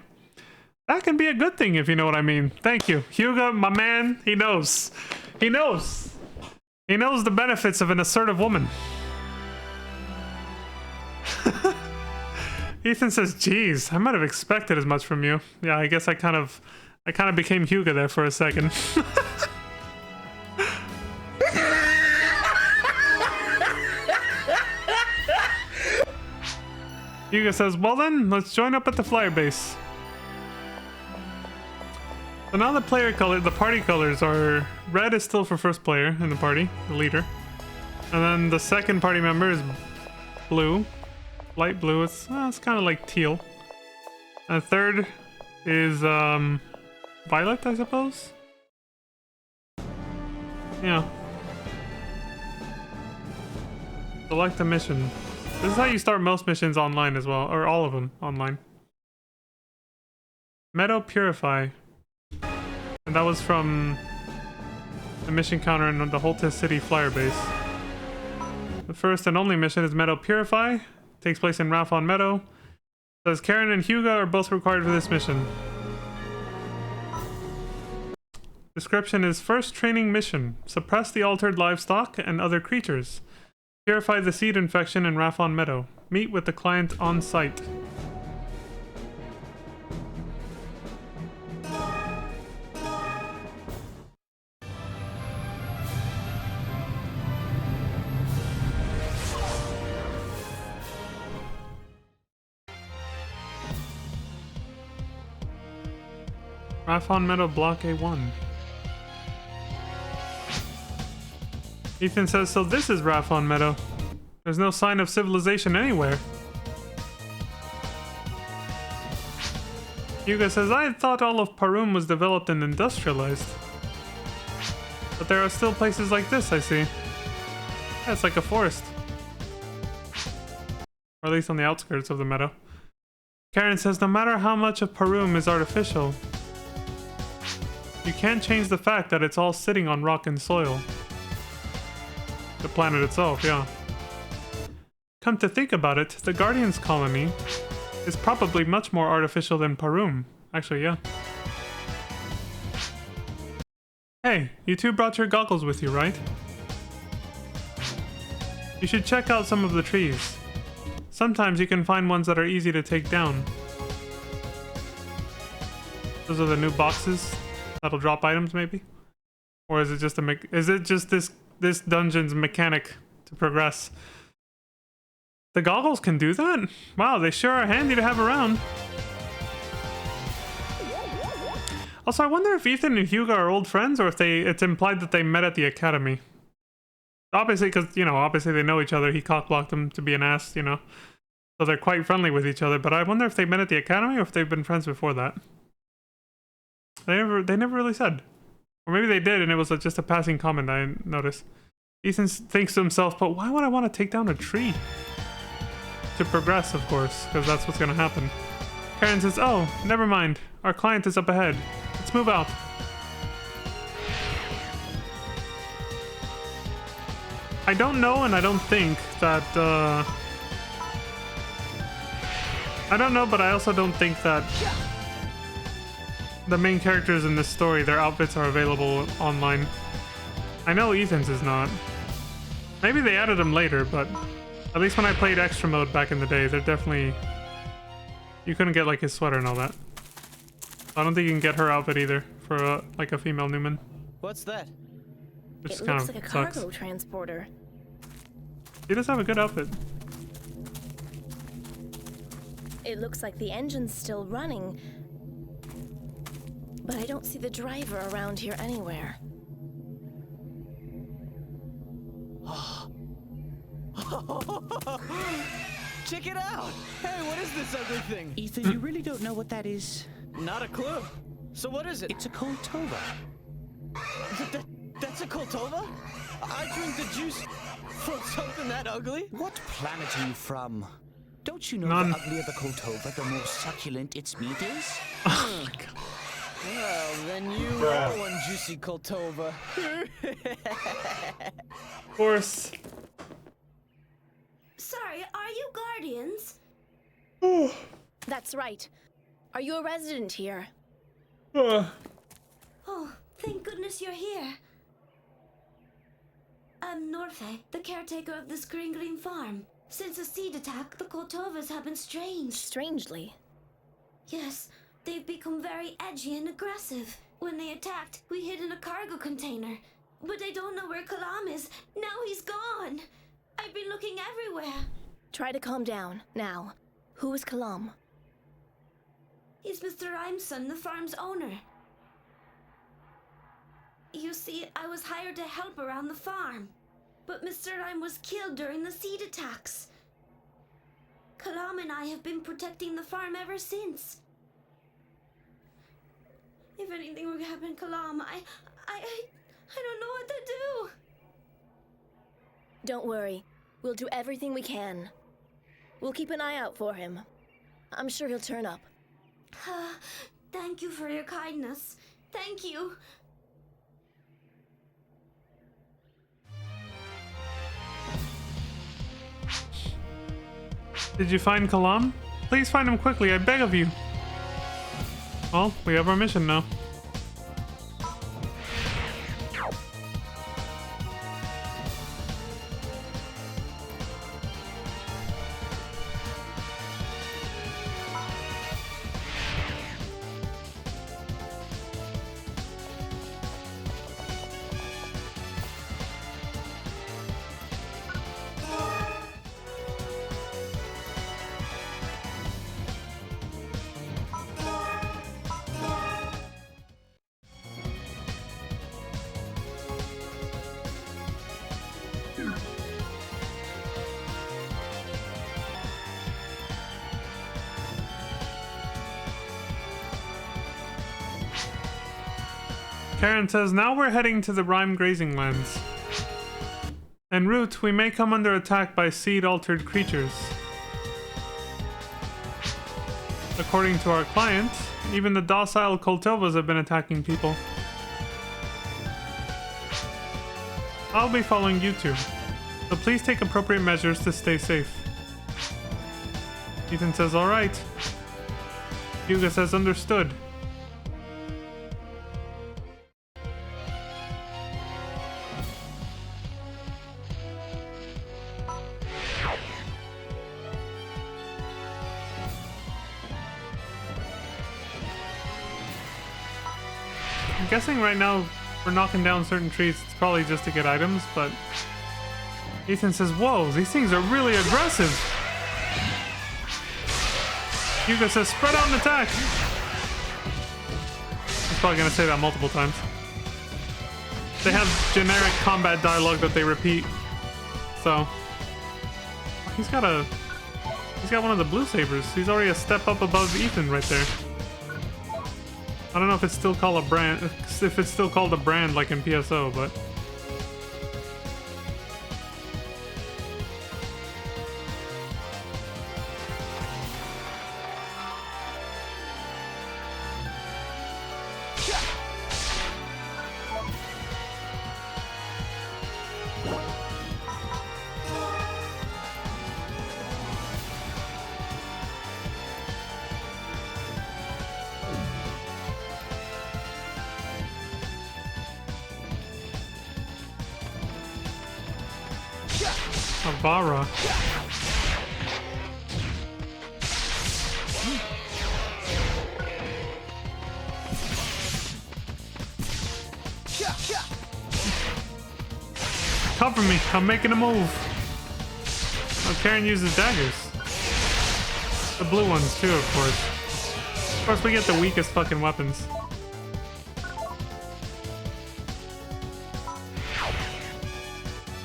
That can be a good thing if you know what I mean. Thank you. Hugo, my man, he knows. He knows. He knows the benefits of an assertive woman. Ethan says, "Geez, I might have expected as much from you." Yeah, I guess I kind of became Hugo there for a second. Hugo says, "Well then, let's join up at the flyer base." So now the party colors are red is still for first player in the party, the leader. And then the second party member is blue, light blue. It's kind of like teal. And the third is violet, I suppose. Yeah. Select a mission. This is how you start most missions online as well, or all of them online. Meadow Purify. And that was from the mission counter in the Holtis City flyer base. The first and only mission is Meadow Purify. Takes place in Raphon Meadow. Says Karen and Hugo are both required for this mission. Description is first training mission. Suppress the altered livestock and other creatures. Purify the seed infection in Raphon Meadow. Meet with the client on site. Raphon Meadow Block A1. Ethan says, "So this is Raphon Meadow. There's no sign of civilization anywhere." Hugo says, "I thought all of Parum was developed and industrialized. But there are still places like this, I see." Yeah, it's like a forest. Or at least on the outskirts of the meadow. Karen says, "No matter how much of Parum is artificial, you can't change the fact that it's all sitting on rock and soil." The planet itself, yeah. Come to think about it, the Guardians colony is probably much more artificial than Parum. Actually, yeah. Hey, you two brought your goggles with you, right? You should check out some of the trees. Sometimes you can find ones that are easy to take down. Those are the new boxes that'll drop items, maybe? Or is it just this dungeon's mechanic to progress? The goggles can do that? Wow, they sure are handy to have around. Also, I wonder if Ethan and Hugo are old friends, or if it's implied that they met at the academy. Obviously, because, obviously they know each other. He cockblocked them to be an ass, So they're quite friendly with each other, but I wonder if they met at the academy or if they've been friends before that. They never really said. Or maybe they did and it was just a passing comment I noticed. Ethan thinks to himself, but why would I want to take down a tree? To progress, of course, because that's what's going to happen. Karen says, "Oh, never mind. Our client is up ahead. Let's move out." I don't know and I don't think that... I don't know, but I also don't think that the main characters in this story, their outfits are available online. I know Ethan's is not. Maybe they added them later, but at least when I played extra mode back in the day, they're definitely... You couldn't get like his sweater and all that. I don't think you can get her outfit either for like a female Newman. What's that? Which It kind looks of like a sucks. cargo transporter. He does have a good outfit. It looks like the engine's still running, but I don't see the driver around here anywhere. Check it out! Hey, what is this ugly thing? Ethan, you really don't know what that is? Not a clue. So what is it? It's a Koltova. That's a Koltova? I drink the juice from something that ugly? What planet are you from? Don't you know None. the uglier the Koltova, the more succulent its meat is? Well, then you Bruh. are one juicy Koltova. Of course. Sorry, are you Guardians? That's right. Are you a resident here? Uh, Oh, thank goodness you're here. I'm Norfe, the caretaker of this green farm. Since the seed attack, the Koltovas have been strange. Strangely? Yes, they've become very edgy and aggressive. When they attacked, we hid in a cargo container. But I don't know where Kalam is. Now he's gone. I've been looking everywhere. Try to calm down. Now, who is Kalam? He's Mr. Rhymeson, the farm's owner. You see, I was hired to help around the farm. But Mr. Rhyme was killed during the seed attacks. Kalam and I have been protecting the farm ever since. If anything were to happen to Kalam, I don't know what to do. Don't worry. We'll do everything we can. We'll keep an eye out for him. I'm sure he'll turn up. Thank you for your kindness. Thank you. did you find Kalam? Please find him quickly, I beg of you. Well, we have our mission now. Karen says, now we're heading to the Rhyme grazing lands. En route, we may come under attack by seed-altered creatures. According to our client, even the docile Koltovas have been attacking people. I'll be following you two, so please take appropriate measures to stay safe. Ethan says, alright. Hugo says, understood. I'm guessing right now we're knocking down certain trees. It's probably just to get items, but Ethan says, whoa, these things are really aggressive. Hugo says, spread out and attack. He's probably gonna say that multiple times. They have generic combat dialogue that they repeat. So he's got one of the blue sabers. He's already a step up above Ethan right there. I don't know if it's still called a brand, if it's still called a brand like in PSO, but Avara. Cover me. I'm making a move. Oh, Karen uses daggers. The blue ones too, of course. Of course, we get the weakest fucking weapons.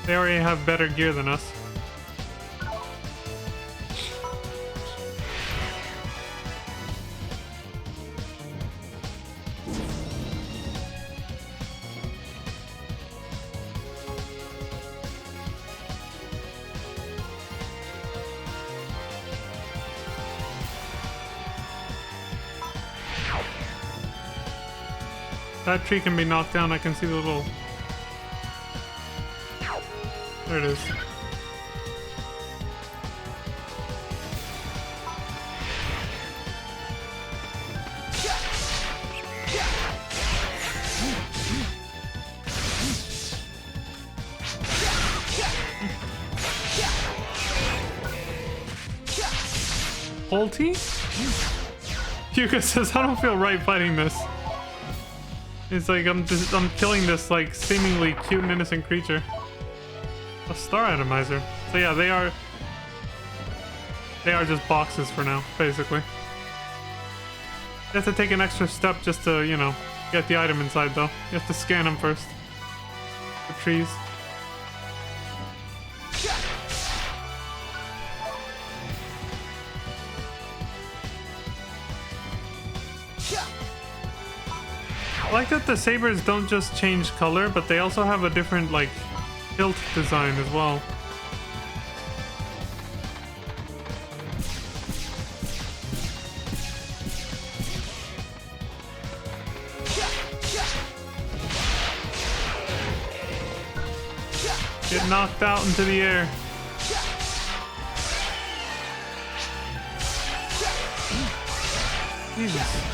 They already have better gear than us. That tree can be knocked down. I can see the little... There it is. Ulti? Hugo says, I don't feel right fighting this. It's like I'm killing this like seemingly cute and innocent creature. A star atomizer. So yeah, they are just boxes for now, basically. You have to take an extra step just to, you know, get the item inside though. You have to scan them first. The trees. I like that the sabers don't just change color, but they also have a different, like, hilt design as well. Get knocked out into the air. Jesus.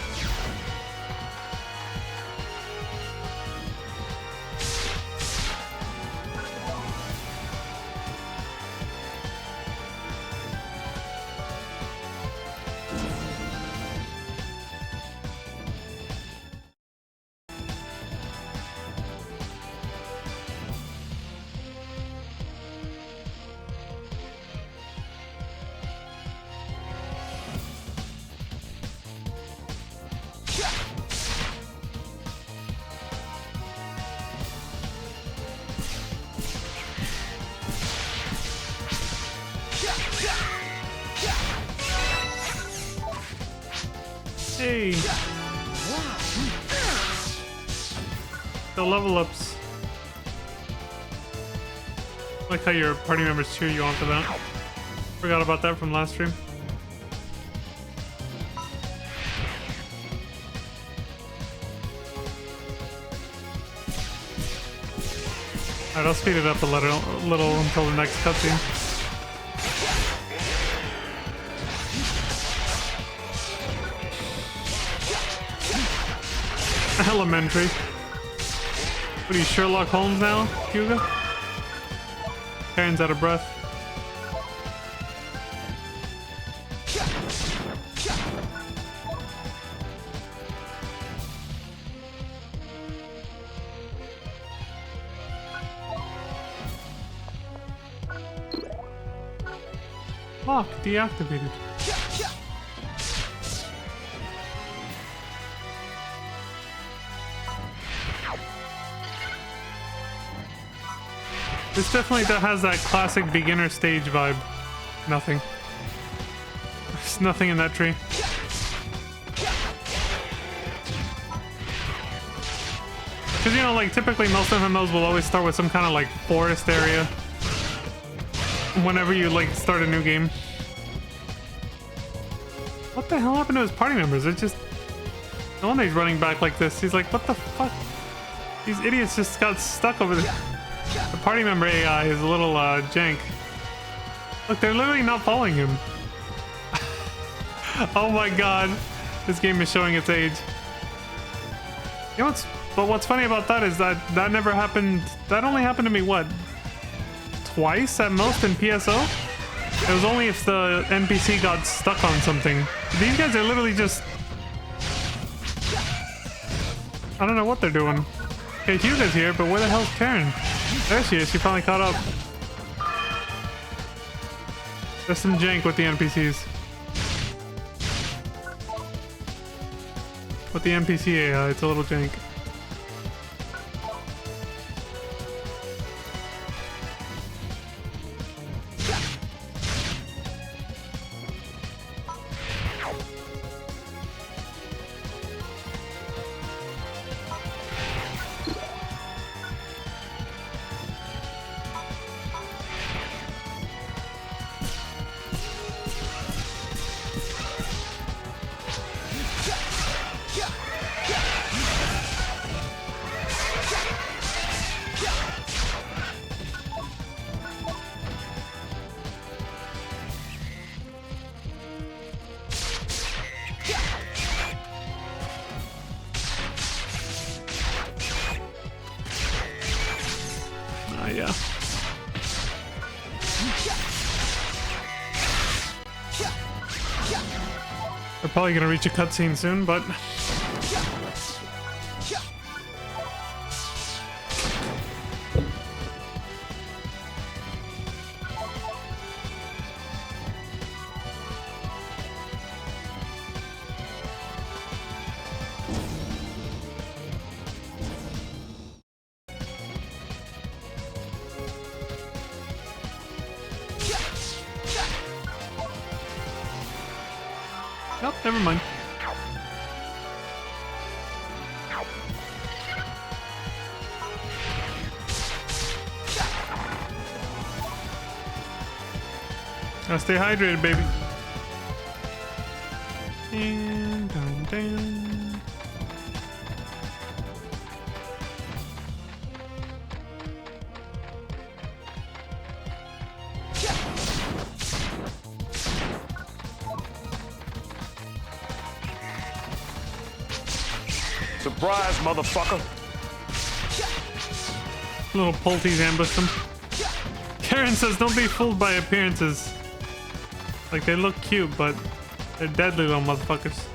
Hey! The level ups. I like how your party members cheer you on for that. Forgot about that from last stream. Alright, I'll speed it up a little until the next cutscene. Elementary. What are you, Sherlock Holmes now, Hugo? Karen's out of breath. Lock deactivated. This definitely has that classic beginner stage vibe. Nothing. There's nothing in that tree. Because, you know, like, typically most MMOs will always start with some kind of, like, forest area. Whenever you, like, start a new game. What the hell happened to his party members? It's just... No wonder he's running back like this. He's like, what the fuck? These idiots just got stuck over there. The party member AI is a little jank. Look, they're literally not following him. Oh my god. This game is showing its age. You know what's funny about that is that never happened. That only happened to me, what? Twice at most in PSO? It was only if the NPC got stuck on something. These guys are literally just... I don't know what they're doing. Okay, Hugo's here, but where the hell's Karen? There she is. She finally caught up. There's some jank with the NPCs. With the NPC AI, it's a little jank. Yeah. We're probably gonna reach a cutscene soon, but nope, never mind. Gotta stay hydrated, baby. And down. Surprise, motherfucker. Little Polties ambushed him. Karen says, don't be fooled by appearances. Like, they look cute, but they're deadly little motherfuckers.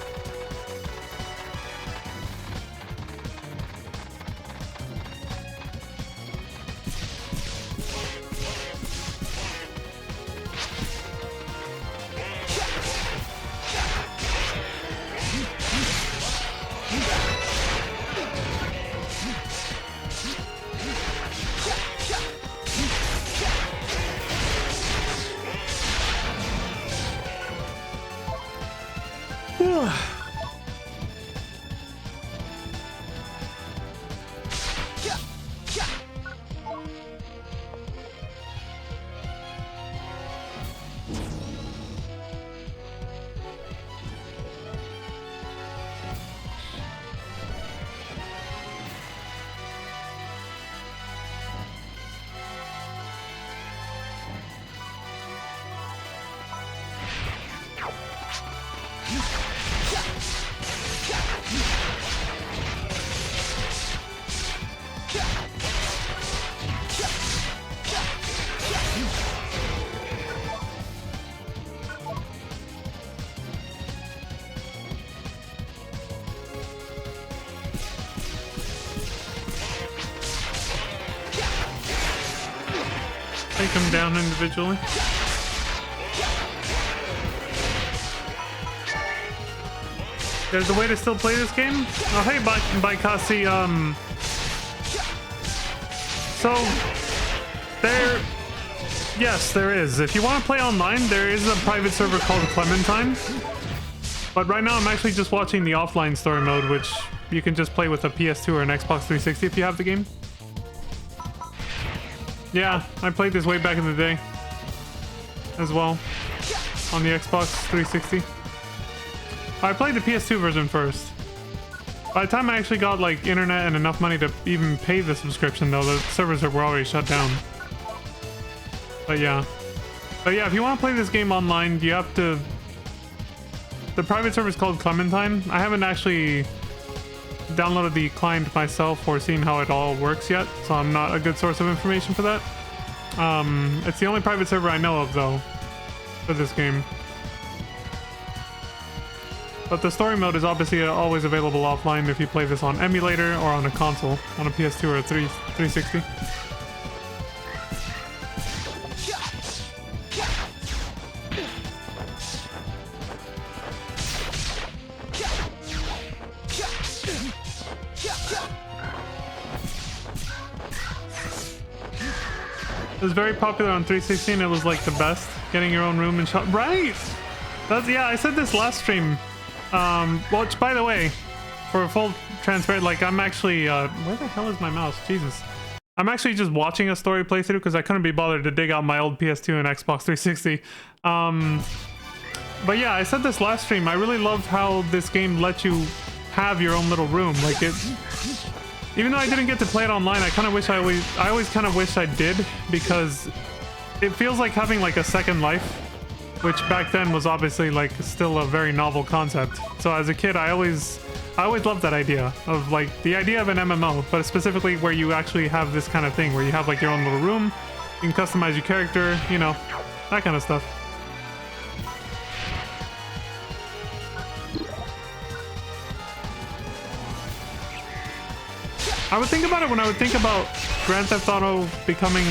Take them down individually. There's a way to still play this game? Oh, hey, Baikasi, so, yes, there is. If you want to play online, there is a private server called Clementine. But right now, I'm actually just watching the offline story mode, which you can just play with a PS2 or an Xbox 360 if you have the game. Yeah, I played this way back in the day as well on the Xbox 360. I played the PS2 version first. By the time I actually got like internet and enough money to even pay the subscription, though, the servers were already shut down. But yeah, if you want to play this game online, you have to. The private server is called Clementine. I haven't actually downloaded the client myself or seen how it all works yet, so I'm not a good source of information for that. It's the only private server I know of, though, for this game. But the story mode is obviously always available offline if you play this on emulator or on a console, on a PS2 or a 360. was very popular on 360 and it was like the best. Getting your own room and shop. Right! That's, yeah, I said this last stream. Which, by the way, for full transparent, like I'm actually, where the hell is my mouse? Jesus. I'm actually just watching a story playthrough because I couldn't be bothered to dig out my old PS2 and Xbox 360. But yeah, I said this last stream. I really loved how this game lets you have your own little room. Like it, even though I didn't get to play it online, I kind of wish I always kind of wish I did, because it feels like having like a second life, which back then was obviously like still a very novel concept. So as a kid, I always loved that idea of like the idea of an MMO, but specifically where you actually have this kind of thing where you have like your own little room, you can customize your character, you know, that kind of stuff. I would think about it when I would think about Grand Theft Auto becoming,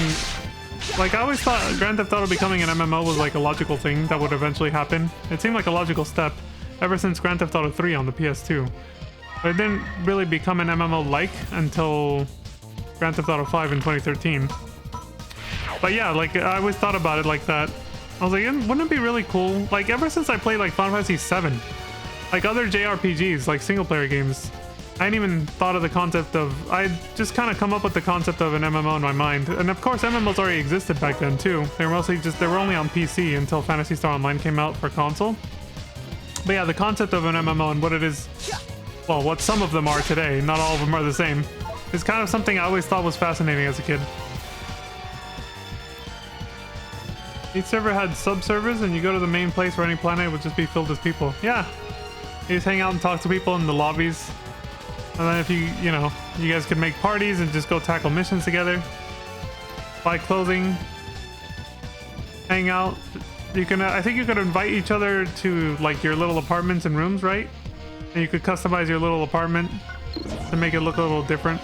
like I always thought Grand Theft Auto becoming an MMO was like a logical thing that would eventually happen. It seemed like a logical step ever since Grand Theft Auto 3 on the PS2. But it didn't really become an MMO-like until Grand Theft Auto 5 in 2013. But yeah, like I always thought about it like that. I was like, wouldn't it be really cool? Like ever since I played like Final Fantasy 7, like other JRPGs, like single-player games, I hadn't even thought of the concept of, I just kind of come up with the concept of an MMO in my mind. And of course, MMOs already existed back then too. They were mostly just, they were only on PC until Phantasy Star Online came out for console. But yeah, the concept of an MMO and what it is, well, what some of them are today, not all of them are the same, is kind of something I always thought was fascinating as a kid. Each server had sub-servers, and you go to the main place where any planet would just be filled with people. Yeah. You just hang out and talk to people in the lobbies. And then if you know, you guys could make parties and just go tackle missions together. Buy clothing. Hang out. You can, I think you could invite each other to like your little apartments and rooms, right? And you could customize your little apartment to make it look a little different.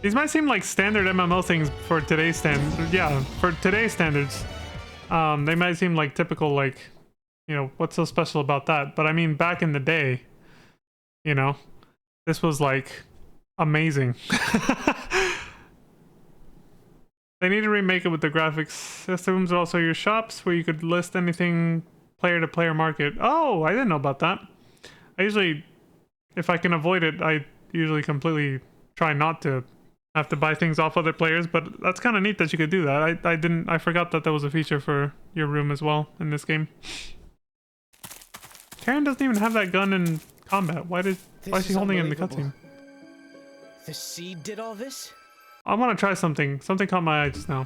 These might seem like standard MMO things for today's standards. Yeah, for today's standards. They might seem like typical, like, you know, what's so special about that? But I mean, back in the day, you know, this was like amazing. They need to remake it with the graphics. System rooms are also your shops where you could list anything player to player market. Oh, I didn't know about that. I usually, if I can avoid it, I usually completely try not to have to buy things off other players, but that's kind of neat that you could do that. I forgot that was a feature for your room as well in this game. Karen doesn't even have that gun in combat. Why is she holding it in the cutscene? The seed did all this? I want to try something. Something caught my eye just now.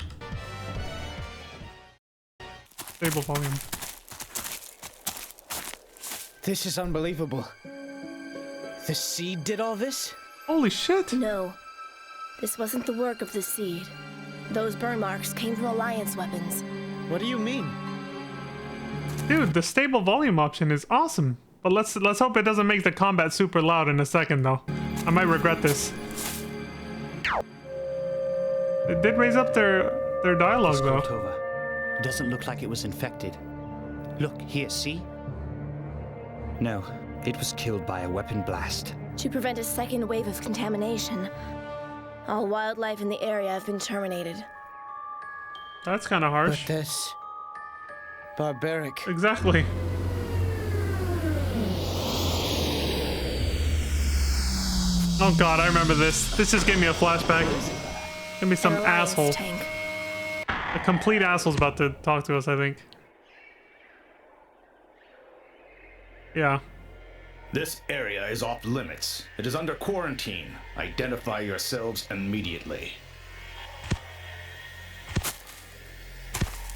Stable volume. This is unbelievable. The seed did all this? Holy shit! No. This wasn't the work of the seed. Those burn marks came from Alliance weapons. What do you mean? Dude, the stable volume option is awesome. But let's hope it doesn't make the combat super loud in a second though. I might regret this. It did raise up their dialogue though. It doesn't look like it was infected. Look, here, see? No, it was killed by a weapon blast. To prevent a second wave of contamination, all wildlife in the area have been terminated. That's kind of harsh. But that's barbaric. Exactly. Oh god, I remember this. This just gave me a flashback. Give me some asshole. Tank. A complete asshole's about to talk to us, I think. Yeah. This area is off limits. It is under quarantine. Identify yourselves immediately.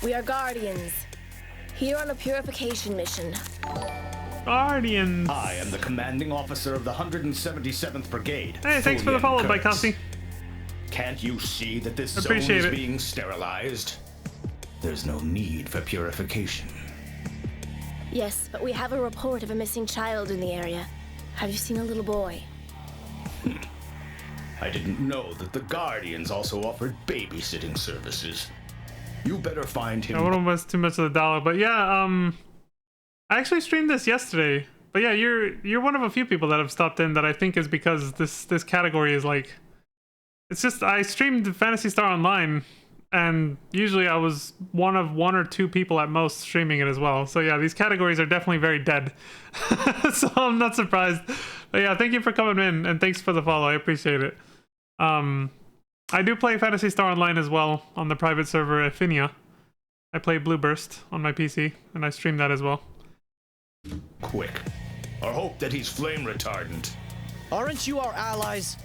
We are Guardians. Here on a purification mission. Guardians. I am the commanding officer of the 177th Brigade. Hey, thanks for the follow, by Cassie. Can't you see that this zone Appreciate is it. being sterilized? There's no need for purification. Yes, but we have a report of a missing child in the area. Have you seen a little boy? I didn't know that the Guardians also offered babysitting services. You better find him. I wouldn't waste too much of the dialogue, but yeah, I actually streamed this yesterday. But yeah, you're one of a few people that have stopped in that I think is because this category is like It's just I streamed Phantasy Star Online, and usually I was one of 1 or 2 people at most streaming it as well. So yeah, these categories are definitely very dead. So I'm not surprised. But yeah, thank you for coming in, and thanks for the follow. I appreciate it. I do play Phantasy Star Online as well on the private server Affinia. I play Blueburst on my PC, and I stream that as well. Quick. I hope that he's flame retardant. Aren't you our allies?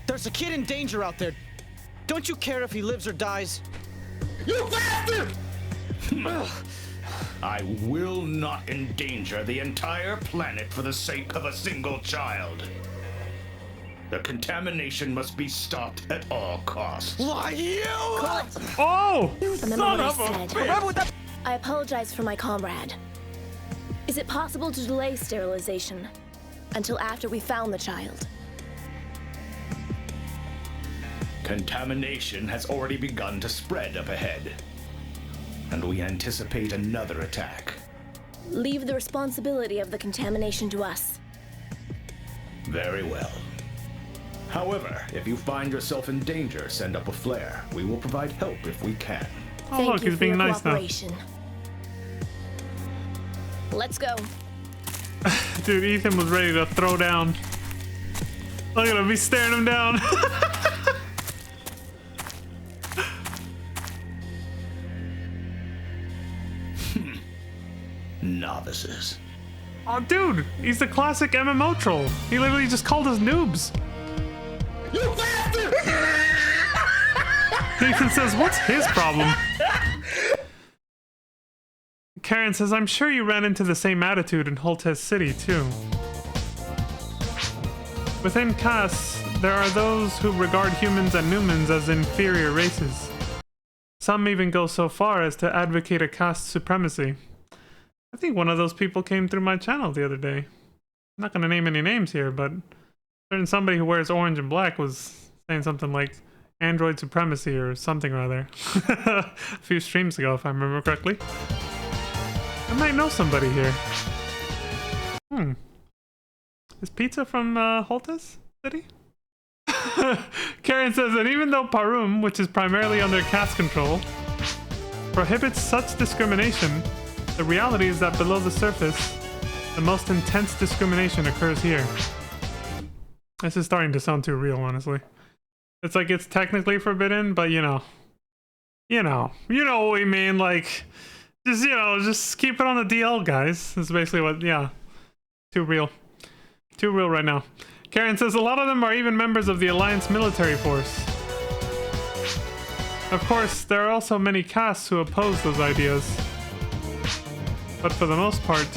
There's a kid in danger out there. Don't you care if he lives or dies? You bastard! I will not endanger the entire planet for the sake of a single child. The contamination must be stopped at all costs. Why you? Oh! Remember what I said. I apologize for my comrade. Is it possible to delay sterilization until after we found the child? Contamination has already begun to spread up ahead, and we anticipate another attack. Leave the responsibility of the contamination to us. Very well. However, if you find yourself in danger, send up a flare. We will provide help if we can. Oh, Thank look, you he's for being your nice now. cooperation. Let's go. Dude, Ethan was ready to throw down. Look at him, he's staring him down. Novices. Oh, dude, he's the classic MMO troll. He literally just called us noobs. You bastard! Ethan says, what's his problem? Karen says, I'm sure you ran into the same attitude in Holtez City, too. Within castes, there are those who regard humans and Newmans as inferior races. Some even go so far as to advocate a caste supremacy. I think one of those people came through my channel the other day. I'm not going to name any names here, but certain somebody who wears orange and black was saying something like android supremacy or something or other. A few streams ago, if I remember correctly. I might know somebody here. Is pizza from Holtez City? Karen says that even though Parum, which is primarily under caste control, prohibits such discrimination, the reality is that below the surface, the most intense discrimination occurs here. This is starting to sound too real, honestly. It's like it's technically forbidden, but you know what we mean. Like, just keep it on the DL, guys. That's basically what. Yeah, too real right now. Karen says a lot of them are even members of the Alliance military force. Of course, there are also many castes who oppose those ideas. But for the most part,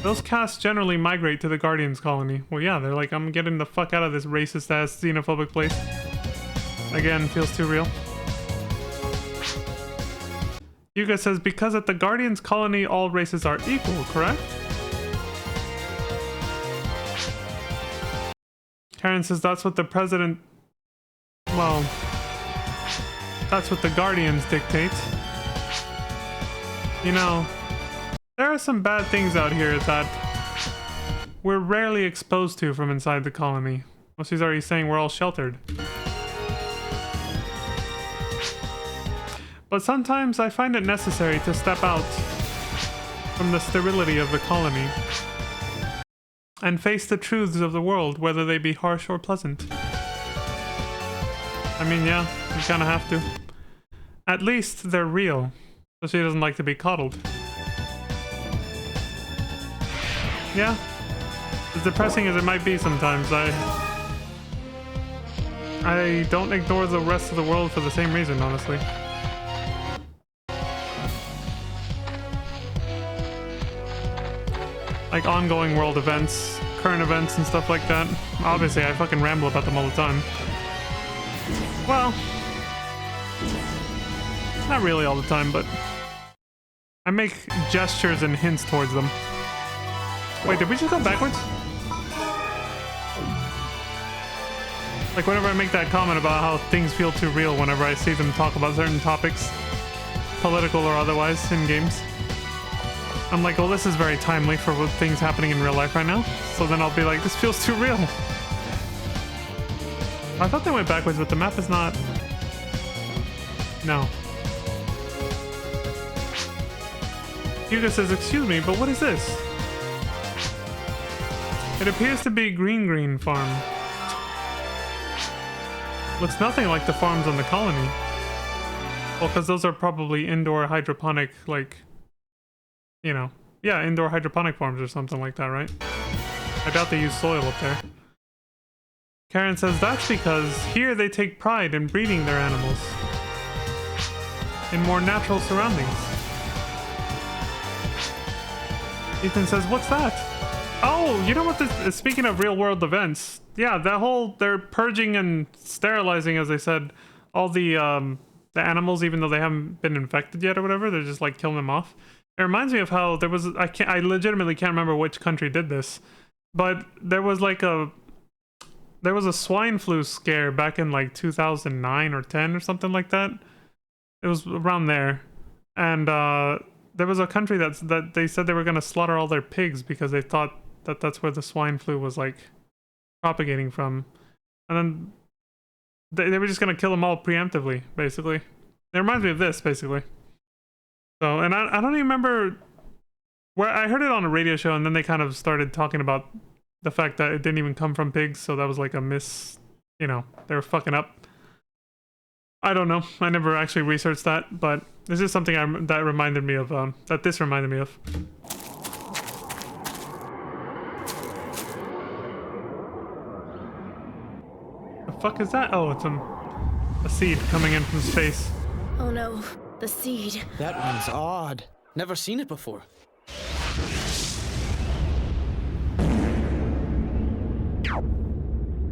those castes generally migrate to the Guardians colony. Well, yeah, they're like, I'm getting the fuck out of this racist-ass, xenophobic place. Again, feels too real. Yuga says, because at the Guardians colony, all races are equal, correct? Karen says, that's what the president... Well... That's what the Guardians dictate. You know... There are some bad things out here that we're rarely exposed to from inside the colony. Well, she's already saying we're all sheltered. But sometimes I find it necessary to step out from the sterility of the colony and face the truths of the world, whether they be harsh or pleasant. I mean, yeah, you kind of have to. At least they're real, so she doesn't like to be coddled. Yeah, as depressing as it might be sometimes, I don't ignore the rest of the world for the same reason, honestly. Like ongoing world events, current events and stuff like that. Obviously, I fucking ramble about them all the time. Well, not really all the time, but I make gestures and hints towards them. Wait, did we just go backwards? Like whenever I make that comment about how things feel too real whenever I see them talk about certain topics, political or otherwise, in games. I'm like, well, this is very timely for what things happening in real life right now. So then I'll be like, this feels too real. I thought they went backwards, but the map is not... No. Hugo says, excuse me, but what is this? It appears to be Green Farm. Looks nothing like the farms on the colony. Well, because those are probably indoor hydroponic, like... You know. Yeah, indoor hydroponic farms or something like that, right? I doubt they use soil up there. Karen says that's because here they take pride in breeding their animals in more natural surroundings. Ethan says, what's that? Oh, you know what this is? Speaking of real world events, yeah, that whole, they're purging and sterilizing, as they said, all the animals, even though they haven't been infected yet or whatever, they're just like killing them off. It reminds me of how there was, I legitimately can't remember which country did this, but there was like a swine flu scare back in like 2009 or 10 or something like that. It was around there. And there was a country that they said they were going to slaughter all their pigs because they thought that that's where the swine flu was like propagating from. And then they were just going to kill them all preemptively, basically. It reminds me of this, basically. So, and I don't even remember where I heard it on a radio show, and then they kind of started talking about the fact that it didn't even come from pigs, so that was like a you know, they were fucking up. I don't know. I never actually researched that, but this is something that reminded me of, that this reminded me of. The fuck is that? Oh, it's a seed coming in from space. Oh no, the seed. That one's odd. Never seen it before.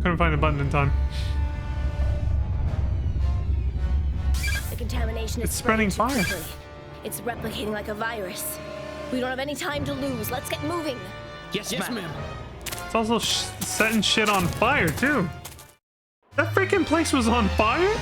Couldn't find the button in time. The contamination is It's spreading too fire. quickly. It's replicating like a virus. We don't have any time to lose. Let's get moving. Yes, ma'am. It's also setting shit on fire, too. That freaking place was on fire?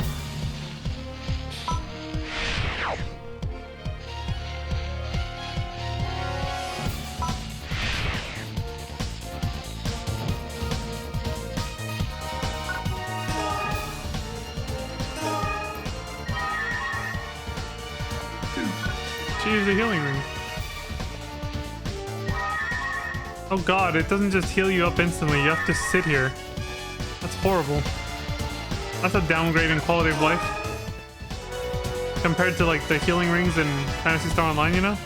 She used a healing ring. Oh god, it doesn't just heal you up instantly, you have to sit here. That's horrible. That's a downgrade in quality of life. Compared to like the healing rings in Phantasy Star Online, you know?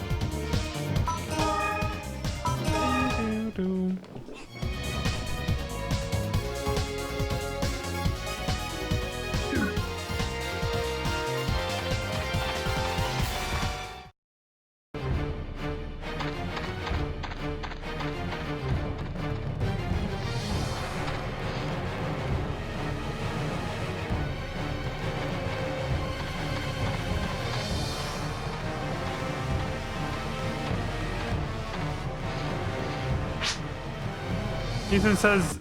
Ethan says,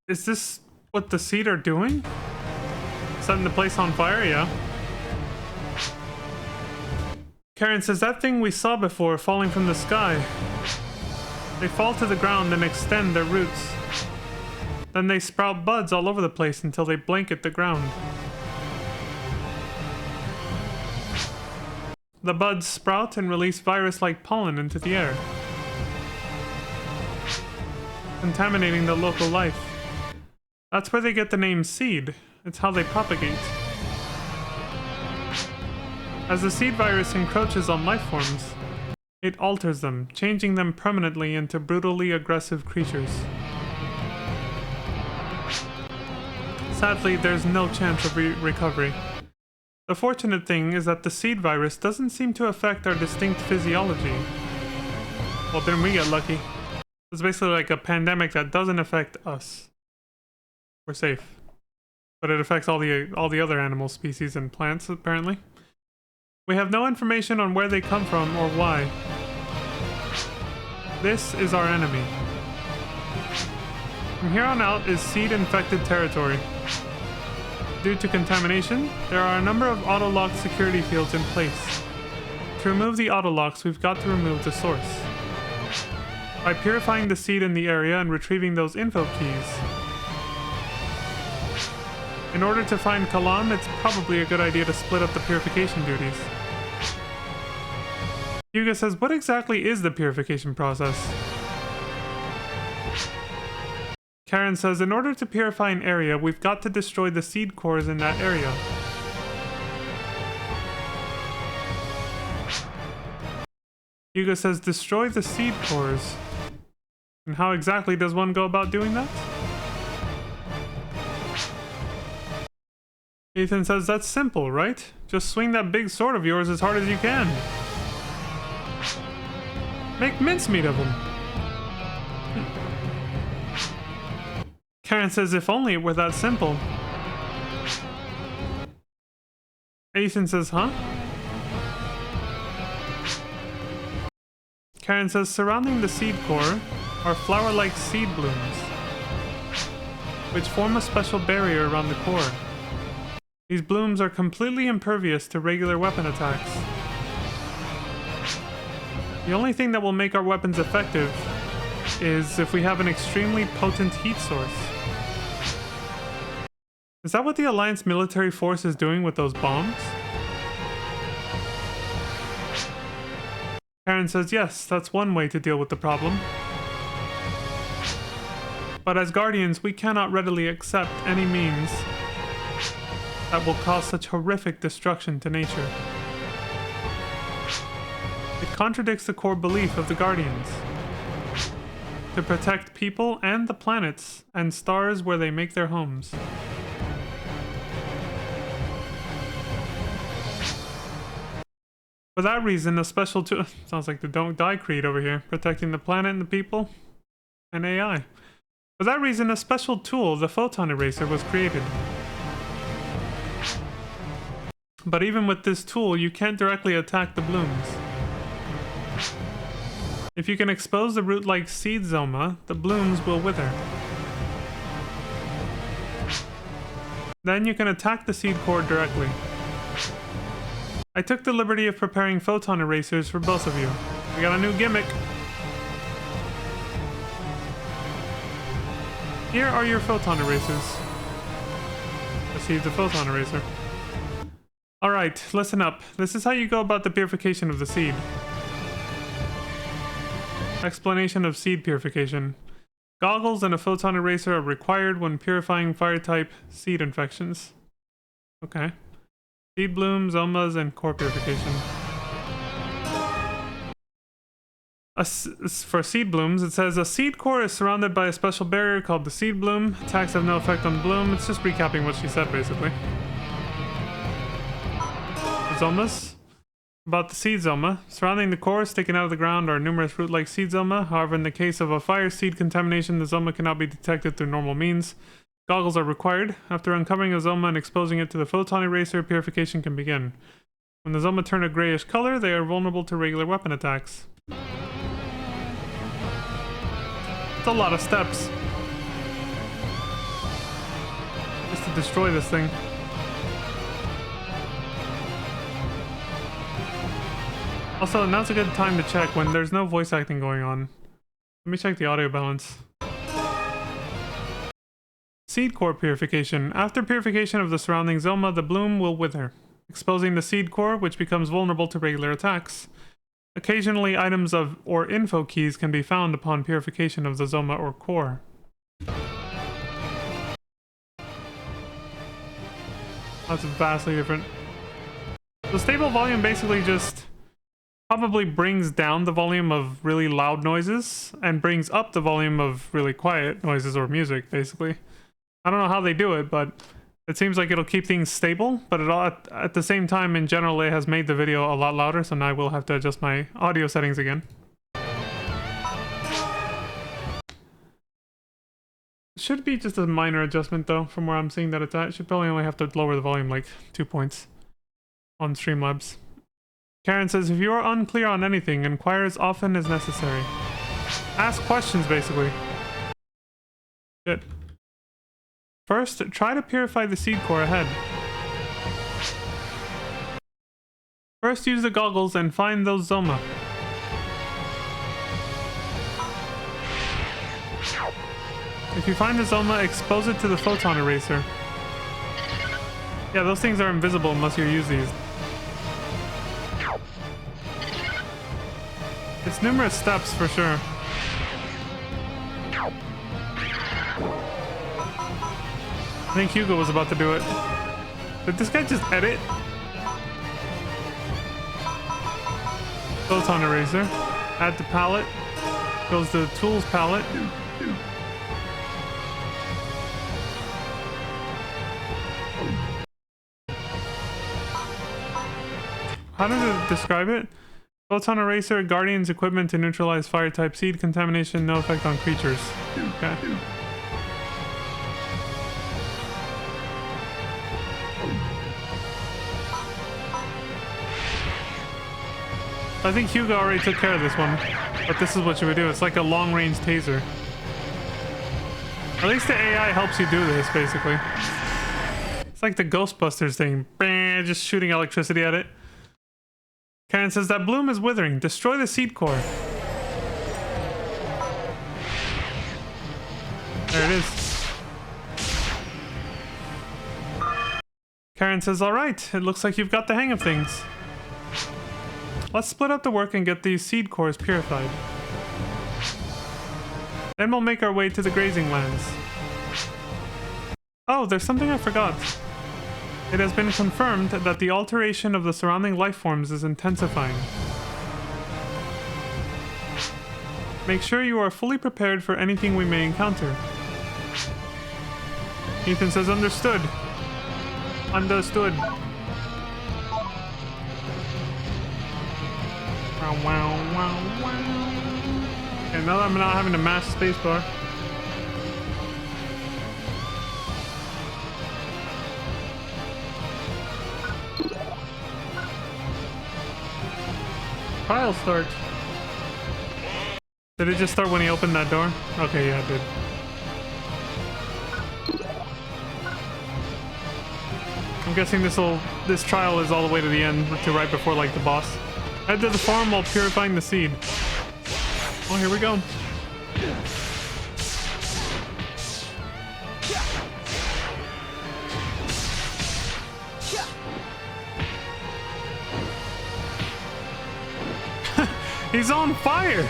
is this what the seed are doing? Setting the place on fire? Yeah. Karen says, that thing we saw before falling from the sky. They fall to the ground and extend their roots. Then they sprout buds all over the place until they blanket the ground. The buds sprout and release virus-like pollen into the air, contaminating the local life. That's where they get the name seed. It's how they propagate. As the seed virus encroaches on life forms, it alters them, changing them permanently into brutally aggressive creatures. Sadly, there's no chance of recovery. The fortunate thing is that the seed virus doesn't seem to affect our distinct physiology. Well, then we get lucky. It's basically like a pandemic that doesn't affect us. We're safe. But it affects all the other animal species and plants, apparently. We have no information on where they come from or why. This is our enemy. From here on out is seed-infected territory. Due to contamination, there are a number of auto-lock security fields in place. To remove the auto-locks, we've got to remove the source. By purifying the seed in the area and retrieving those info keys, In order to find Kalam, it's probably a good idea to split up the purification duties. Yuga says, what exactly is the purification process? Karen says, in order to purify an area, we've got to destroy the seed cores in that area. Yuga says, destroy the seed cores. And how exactly does one go about doing that? Ethan says, that's simple, right? Just swing that big sword of yours as hard as you can. Make mincemeat of him. Karen says, if only it were that simple. Ethan says, huh? Karen says, surrounding the seed core are flower-like seed blooms, which form a special barrier around the core. These blooms are completely impervious to regular weapon attacks. The only thing that will make our weapons effective is if we have an extremely potent heat source. Is that what the Alliance military force is doing with those bombs? Karen says, yes, that's one way to deal with the problem. But as Guardians, we cannot readily accept any means that will cause such horrific destruction to nature. It contradicts the core belief of the Guardians to protect people and the planets and stars where they make their homes. For that reason, a special tool... Sounds like the Don't Die Creed over here. Protecting the planet and the people. And AI. For that reason, a special tool, the Photon Eraser, was created. But even with this tool, you can't directly attack the blooms. If you can expose the root-like seed zoma, the blooms will wither. Then you can attack the seed core directly. I took the liberty of preparing photon erasers for both of you. We got a new gimmick. Here are your photon erasers. Receive the photon eraser. Alright, listen up. This is how you go about the purification of the seed. Explanation of seed purification. Goggles and a photon eraser are required when purifying fire-type seed infections. Okay. Seed bloom, zomas, and core purification. For seed blooms, it says a seed core is surrounded by a special barrier called the seed bloom. Attacks have no effect on the bloom. It's just recapping what she said, basically. Zomas. About the seed zoma. Surrounding the core, sticking out of the ground, are numerous root-like seed zoma. However, in the case of a fire seed contamination, the zoma cannot be detected through normal means. Goggles are required. After uncovering a zoma and exposing it to the photon eraser, purification can begin. When the zoma turn a grayish color, they are vulnerable to regular weapon attacks. It's a lot of steps. Just to destroy this thing. Also, now's a good time to check when there's no voice acting going on. Let me check the audio balance. Seed core purification. After purification of the surrounding zoma, the bloom will wither, exposing the seed core, which becomes vulnerable to regular attacks. Occasionally, items or info keys can be found upon purification of the zoma or core. That's vastly different. The stable volume basically just probably brings down the volume of really loud noises and brings up the volume of really quiet noises or music, basically. I don't know how they do it, but it seems like it'll keep things stable, but at the same time, in general, it has made the video a lot louder, so now I will have to adjust my audio settings again. Should be just a minor adjustment, though, from where I'm seeing that it's at. Should probably only have to lower the volume like 2 points on Streamlabs. Karen says, if you are unclear on anything, inquire as often as necessary. Ask questions, basically. Good. First, try to purify the seed core ahead. First, use the goggles and find those zoma. If you find the zoma, expose it to the photon eraser. Yeah, those things are invisible unless you use these. It's numerous steps for sure. I think Hugo was about to do it. Did this guy just edit? Photon eraser. Add to palette. Goes to the tools palette. How does it describe it? Photon eraser, Guardian's equipment to neutralize fire type seed contamination, no effect on creatures. Okay. I think Hugo already took care of this one, but this is what you would do. It's like a long-range taser. At least the AI helps you do this, basically. It's like the Ghostbusters thing. Just shooting electricity at it. Karen says that bloom is withering. Destroy the seed core. There it is. Karen says, all right, it looks like you've got the hang of things. Let's split up the work and get these seed cores purified. Then we'll make our way to the grazing lands. Oh, there's something I forgot. It has been confirmed that the alteration of the surrounding life forms is intensifying. Make sure you are fully prepared for anything we may encounter. Ethan says, understood. Understood. Wow, wow, wow, wow. Okay, now that I'm not having to mash spacebar. Trial start. Did it just start when he opened that door? Okay, yeah, it did. I'm guessing this trial is all the way to the end, to right before like the boss. Head to the farm while purifying the seed. Oh, here we go. He's on fire!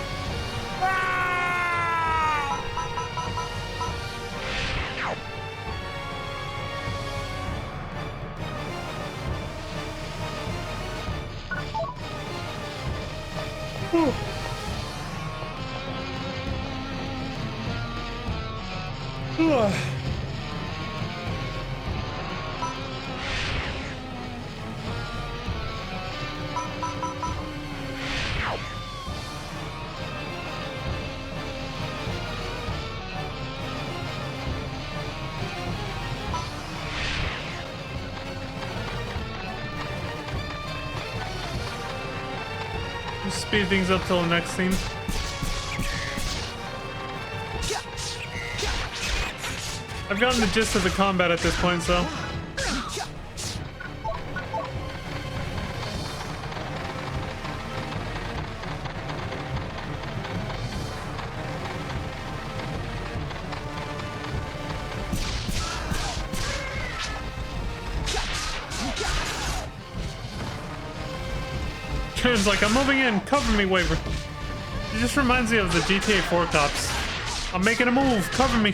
Whew. Just speed things up till the next scene. I've gotten the gist of the combat at this point, so. Karen's like, I'm moving in, cover me, Waver. It just reminds me of the GTA 4 cops. I'm making a move, cover me.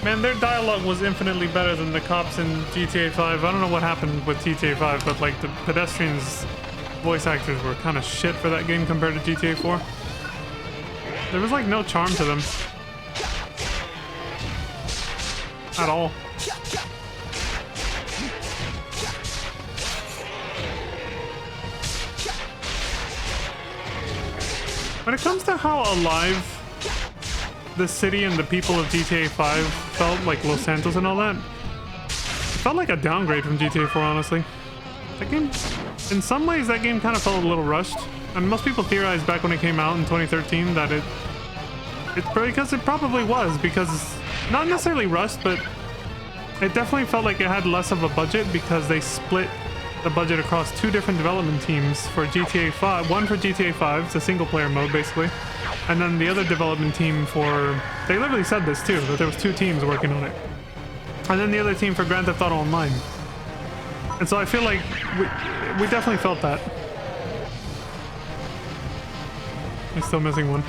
Man, their dialogue was infinitely better than the cops in GTA 5. I don't know what happened with GTA 5, but like the pedestrians' voice actors were kind of shit for that game compared to GTA 4. There was like no charm to them. At all. When it comes to how alive the city and the people of GTA 5 felt, like Los Santos and all that, it felt like a downgrade from GTA 4, honestly. That game, in some ways, that game kind of felt a little rushed. And most people theorized back when it came out in 2013 that it's because it probably was, because not necessarily rushed, but it definitely felt like it had less of a budget because they split the budget across 2 different development teams for GTA 5. One for GTA 5, it's a single player mode basically. And then the other development team for... They literally said this too, that there was 2 teams working on it. And then the other team for Grand Theft Auto Online. And so I feel like we definitely felt that. I'm still missing one.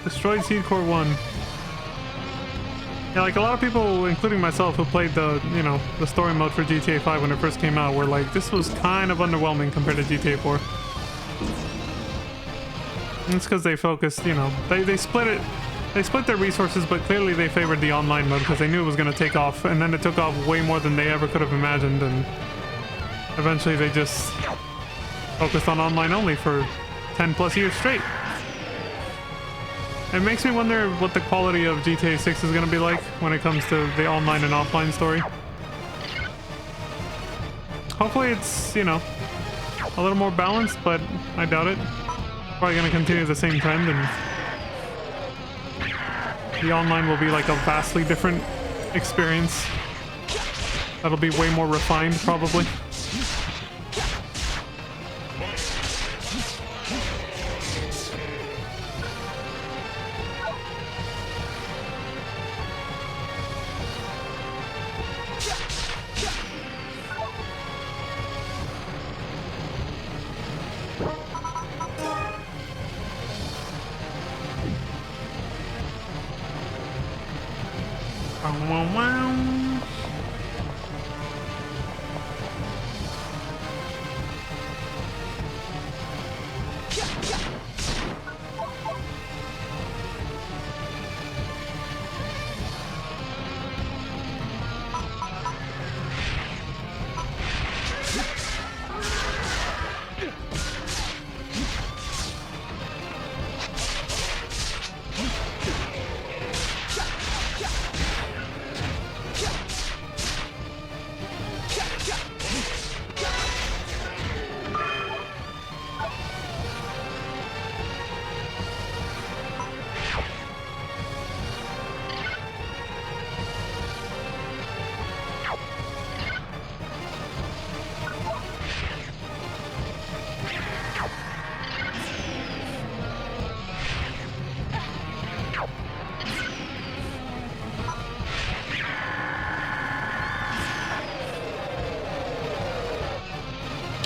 Destroyed Seed Core 1. Yeah, like a lot of people, including myself, who played the, you know, the story mode for GTA 5 when it first came out, were like, this was kind of underwhelming compared to GTA 4. And it's because they focused, you know, they split it. They split their resources, but clearly they favored the online mode because they knew it was going to take off, and then it took off way more than they ever could have imagined, and eventually they just focused on online only for 10 plus years straight. It makes me wonder what the quality of GTA 6 is going to be like when it comes to the online and offline story. Hopefully it's, you know, a little more balanced, but I doubt it. Probably going to continue the same trend, and the online will be like a vastly different experience. That'll be way more refined, probably.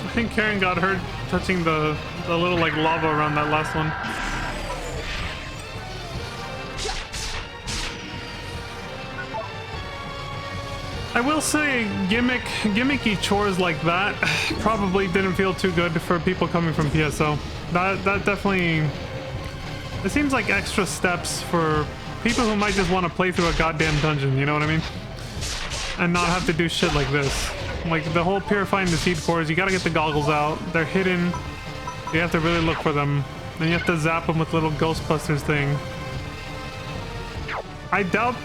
I think Karen got hurt touching the little like lava around that last one. I will say gimmicky chores like that probably didn't feel too good for people coming from PSO. That definitely, it seems like extra steps for people who might just want to play through a goddamn dungeon, you know what I mean? And not have to do shit like this. Like the whole purifying the seed cores, you gotta get the goggles out. They're hidden. You have to really look for them. Then you have to zap them with little Ghostbusters thing. I doubt,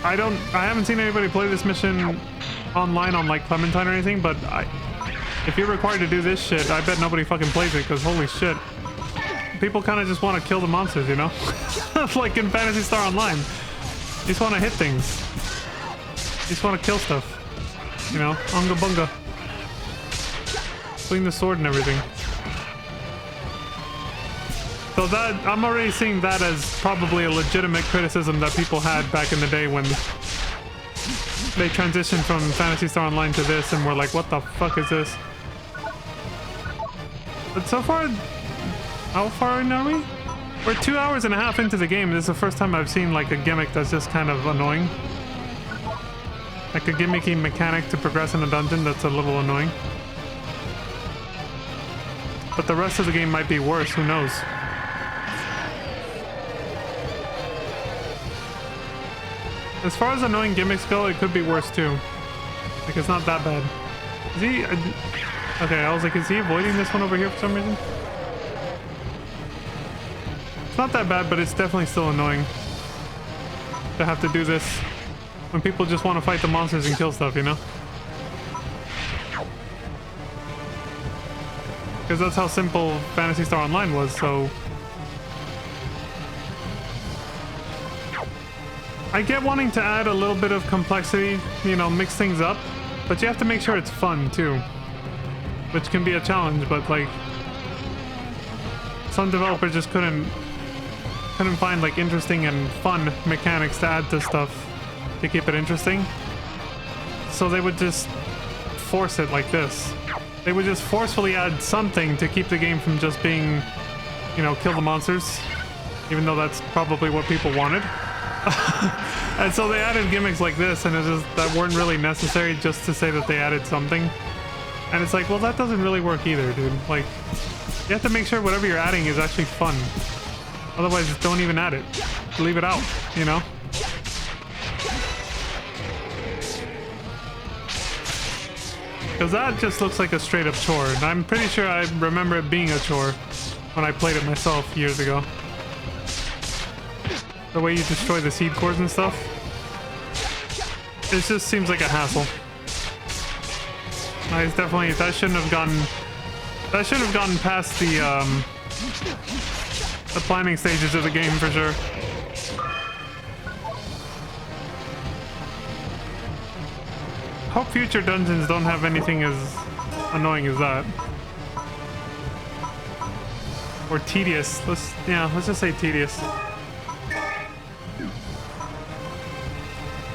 I haven't seen anybody play this mission online on like Clementine or anything, but if you're required to do this shit, I bet nobody fucking plays it, because holy shit. People kind of just want to kill the monsters, you know? Like in Phantasy Star Online. You just want to hit things. You just want to kill stuff. You know, unga bunga. Swing the sword and everything. So that, I'm already seeing that as probably a legitimate criticism that people had back in the day when they transitioned from Phantasy Star Online to this and were like, what the fuck is this? But so far, how far in are we? We're 2 hours and a half into the game. This is the first time I've seen like a gimmick that's just kind of annoying. Like a gimmicky mechanic to progress in a dungeon that's a little annoying. But the rest of the game might be worse, who knows? As far as annoying gimmicks go, it could be worse too. Like it's not that bad. Is he... Okay, I was like, is he avoiding this one over here for some reason? It's not that bad, but it's definitely still annoying to have to do this when people just want to fight the monsters and kill stuff, you know? Because that's how simple Phantasy Star Online was, so I get wanting to add a little bit of complexity, you know, mix things up, but you have to make sure it's fun too, which can be a challenge. But like, some developers just couldn't find like interesting and fun mechanics to add to stuff to keep it interesting. So they would just force it like this. They would just forcefully add something to keep the game from just being, you know, kill the monsters, even though that's probably what people wanted. And so they added gimmicks like this, and it's just that weren't really necessary, just to say that they added something. And it's like, well, that doesn't really work either, dude. Like, you have to make sure whatever you're adding is actually fun. Otherwise, just don't even add it. Leave it out, you know? Because that just looks like a straight up chore. And I'm pretty sure I remember it being a chore when I played it myself years ago. The way you destroy the seed cores and stuff. It just seems like a hassle. It's definitely, that shouldn't have gotten past the planning stages of the game for sure. Hope future dungeons don't have anything as annoying as that. Or tedious. Let's just say tedious.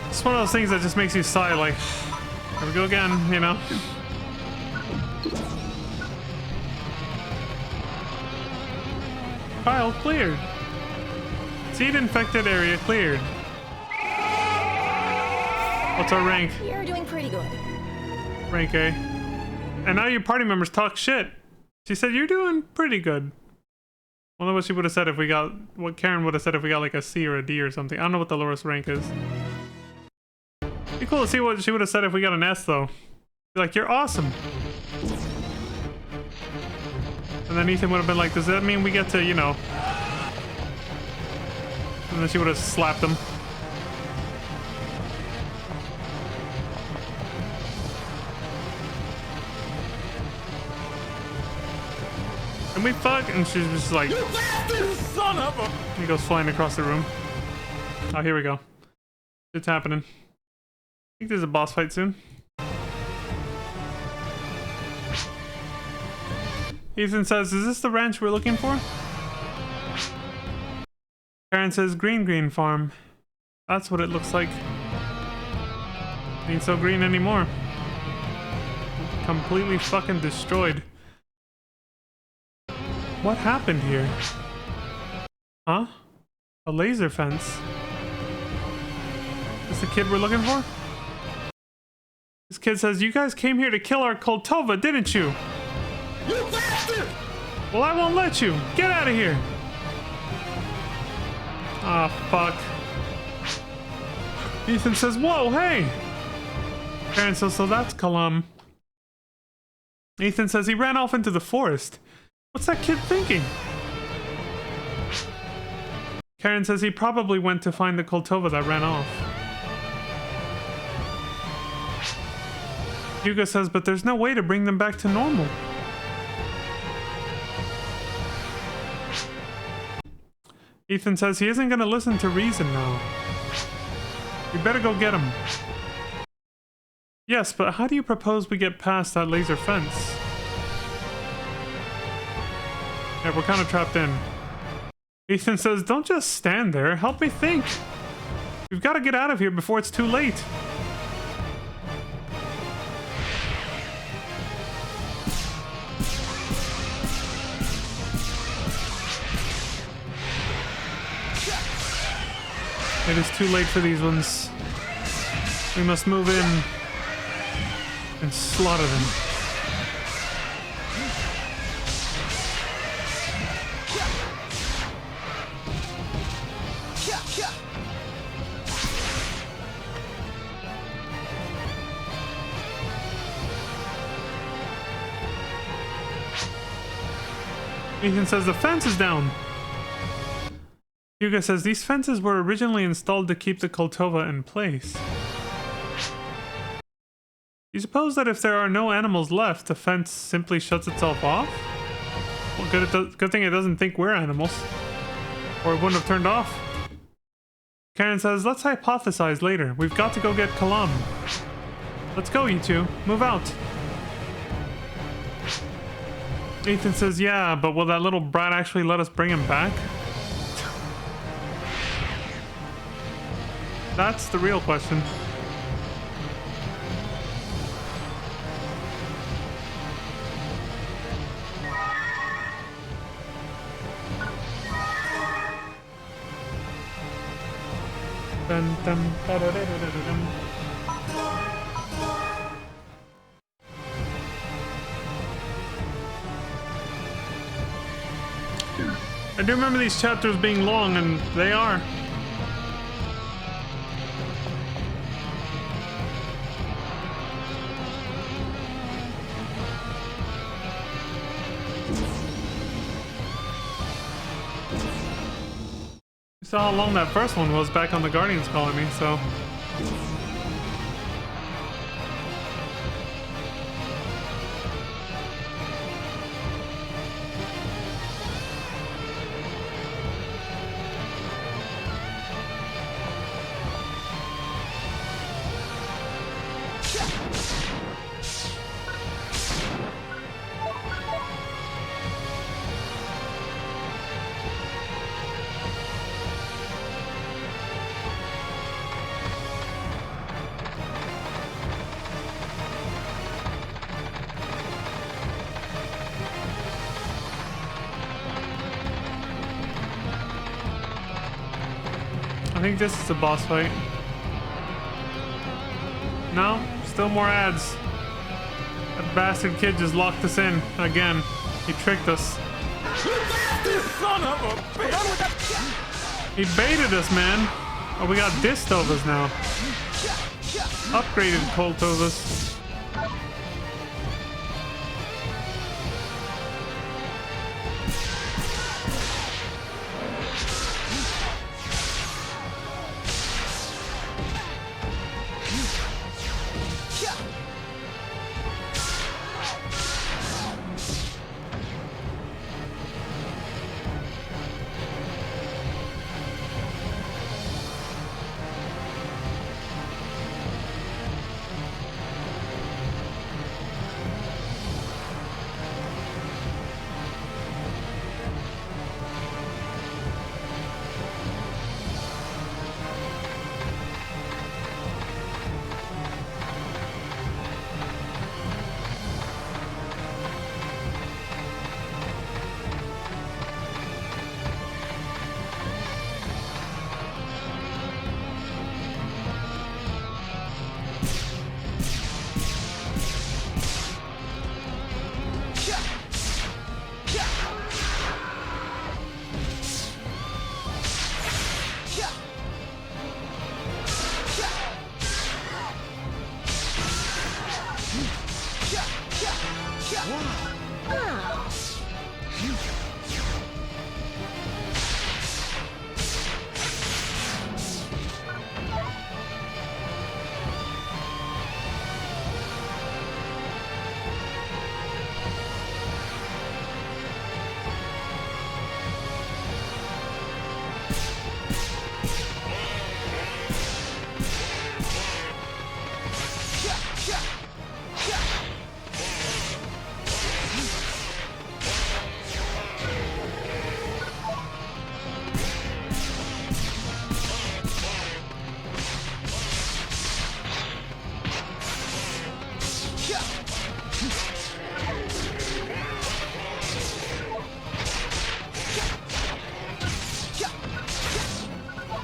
It's one of those things that just makes you sigh, like, here we go again, you know? File cleared. Seed infected area cleared. What's our rank? You're doing pretty good. Rank A. And now your party members talk shit. She said you're doing pretty good. I wonder what she would have said if we got, what Karen would have said if we got like a C or a D or something. I don't know what the lowest rank is. Be cool to see what she would have said if we got an S though. Be like, you're awesome. And then Ethan would have been like, does that mean we get to, you know? And then she would have slapped him. And we fuck, and she's just like, you bastard, son of a... He goes flying across the room. Oh, here we go. It's happening. I think there's a boss fight soon. Ethan says, is this the ranch we're looking for? Karen says, green farm. That's what it looks like. Ain't so green anymore. Completely fucking destroyed. What happened here? Huh? A laser fence? Is this the kid we're looking for? This kid says, you guys came here to kill our Koltova, didn't you? You bastard! Well, I won't let you. Get out of here. Ah, fuck. Ethan says, whoa, hey. Karen says, so that's Kalam. Ethan says he ran off into the forest. What's that kid thinking? Karen says he probably went to find the Koltova that ran off. Yuga says, but there's no way to bring them back to normal. Ethan says he isn't going to listen to reason now. We better go get him. Yes, but how do you propose we get past that laser fence? Yeah, we're kind of trapped in. Ethan says, don't just stand there. Help me think. We've got to get out of here before it's too late. It is too late for these ones. We must move in and slaughter them. Ethan says the fence is down. Yuga says these fences were originally installed to keep the Koltova in place. You suppose that if there are no animals left, the fence simply shuts itself off? Well, good thing it doesn't think we're animals. Or it wouldn't have turned off. Karen says, let's hypothesize later. We've got to go get Kalam. Let's go, you two. Move out. Ethan says, yeah, but will that little brat actually let us bring him back? That's the real question. Dun, dun, da-da-da-da-da-dum. I do remember these chapters being long, and they are. You saw how long that first one was back on the Guardians Colony, so... I think this is a boss fight. No? Still more ads. That bastard kid just locked us in again. He tricked us. Son of a bitch! He baited us, man. Oh, we got Distovas now. Upgraded Coltovas.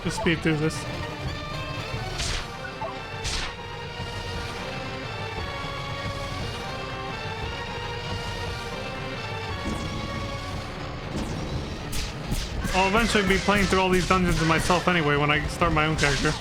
Just speed through this. I'll eventually be playing through all these dungeons myself anyway when I start my own character.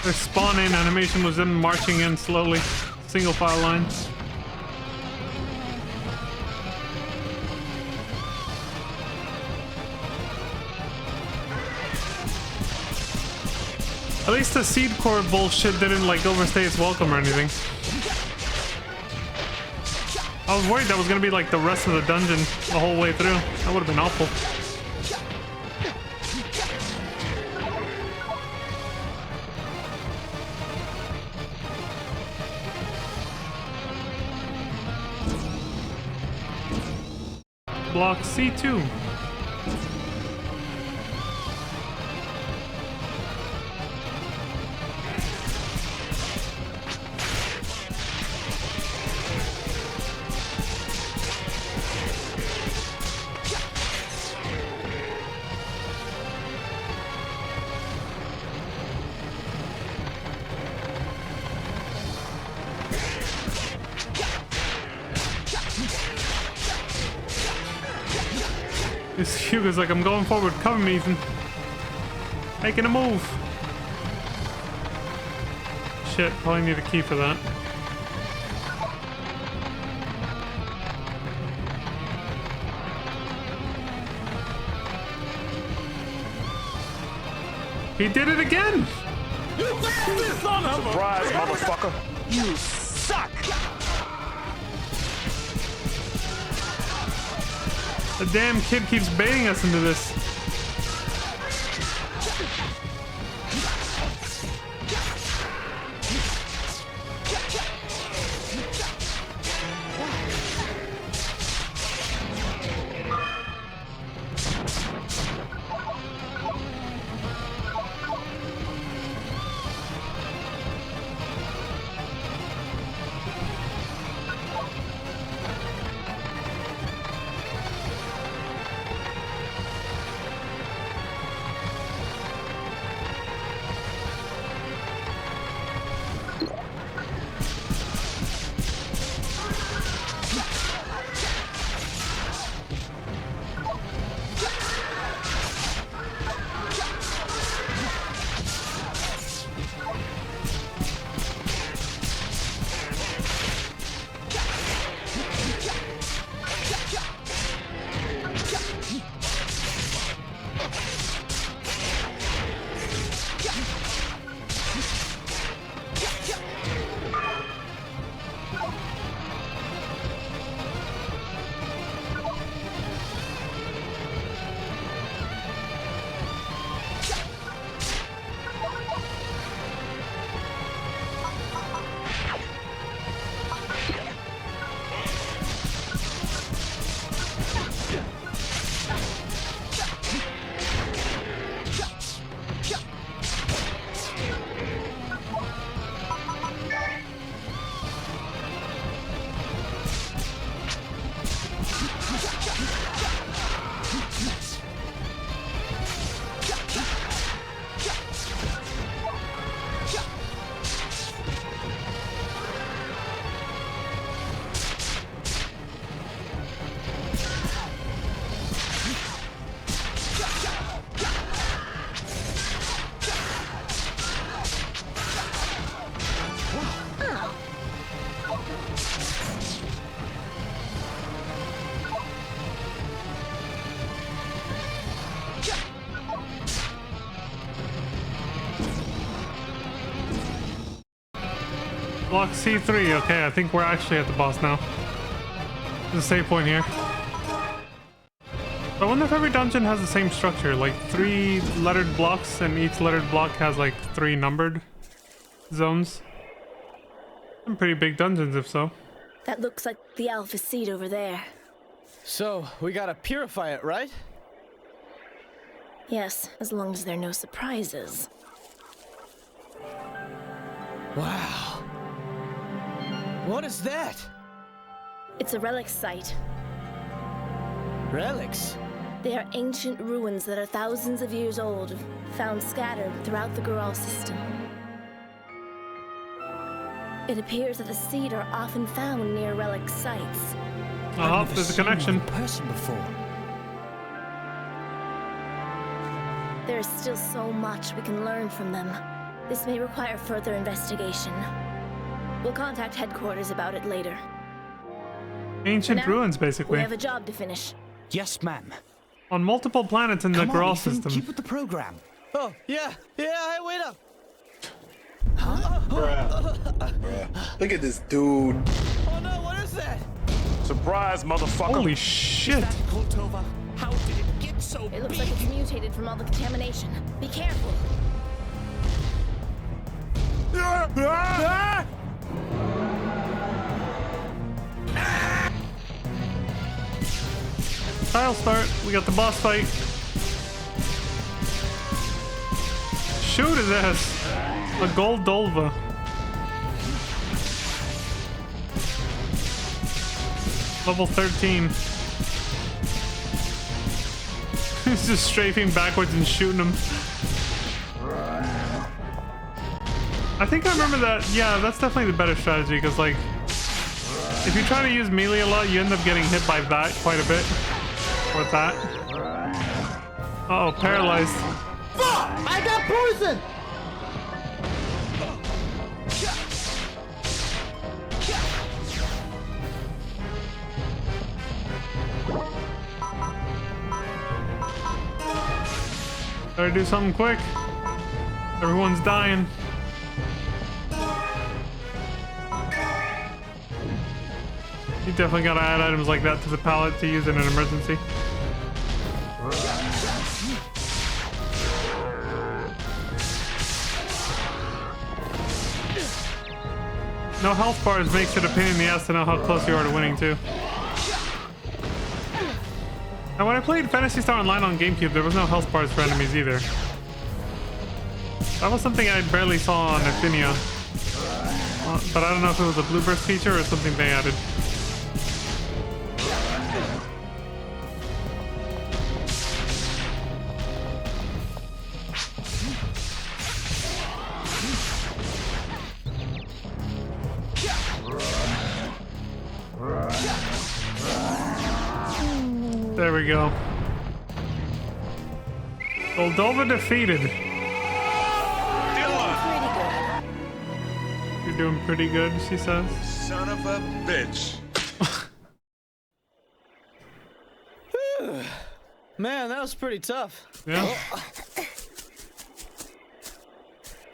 Their spawn-in animation was them marching in slowly, single file lines. At least the seed core bullshit didn't like overstay its welcome or anything. I was worried that was gonna be like the rest of the dungeon the whole way through. That would have been awful. Block C2. This Hugo's like, I'm going forward. Cover me, Ethan. Making a move. Shit, probably need a key for that. He did it again! Surprise, motherfucker! You suck! The damn kid keeps baiting us into this. Block C3. Okay, I think we're actually at the boss now. There's a save point here. I wonder if every dungeon has the same structure, like 3 lettered blocks, and each lettered block has like 3 numbered zones. Some pretty big dungeons, if so. That looks like the alpha seed over there. So, we gotta purify it, right? Yes, as long as there are no surprises. Wow. What is that? It's a relic site. Relics? They are ancient ruins that are thousands of years old, found scattered throughout the Gural system. It appears that the seed are often found near relic sites. Oh, there's a connection. Person before. There is still so much we can learn from them. This may require further investigation. We'll contact headquarters about it later. Ancient For now, ruins, basically. We have a job to finish. Yes, ma'am. On multiple planets in the Come on, Gural Ethan, system. keep with the program. Oh, yeah, hey, wait up. Look at this dude. Oh no, what is that? Surprise, motherfucker. Holy shit. Koltova? How did it get so It looks like it's mutated from all the contamination. Be careful. I'll start. We got the boss fight. Shoot his ass. A gold Dolva. Level 13. He's just strafing backwards and shooting him. I think I remember that. Yeah, that's definitely the better strategy because, like, if you try to use melee a lot, you end up getting hit by that quite a bit. Or that. Uh oh, paralyzed. I got poison! Better do something quick. Everyone's dying. You definitely gotta add items like that to the palette to use in an emergency. No health bars makes it a pain in the ass to know how close you are to winning too. And when I played Phantasy Star Online on GameCube, there was no health bars for enemies either. That was something I barely saw on Affinia. But I don't know if it was a Blue Burst feature or something they added. There we go. Moldova defeated. You're doing pretty good, she says. Son of a bitch. Man, that was pretty tough. Yeah.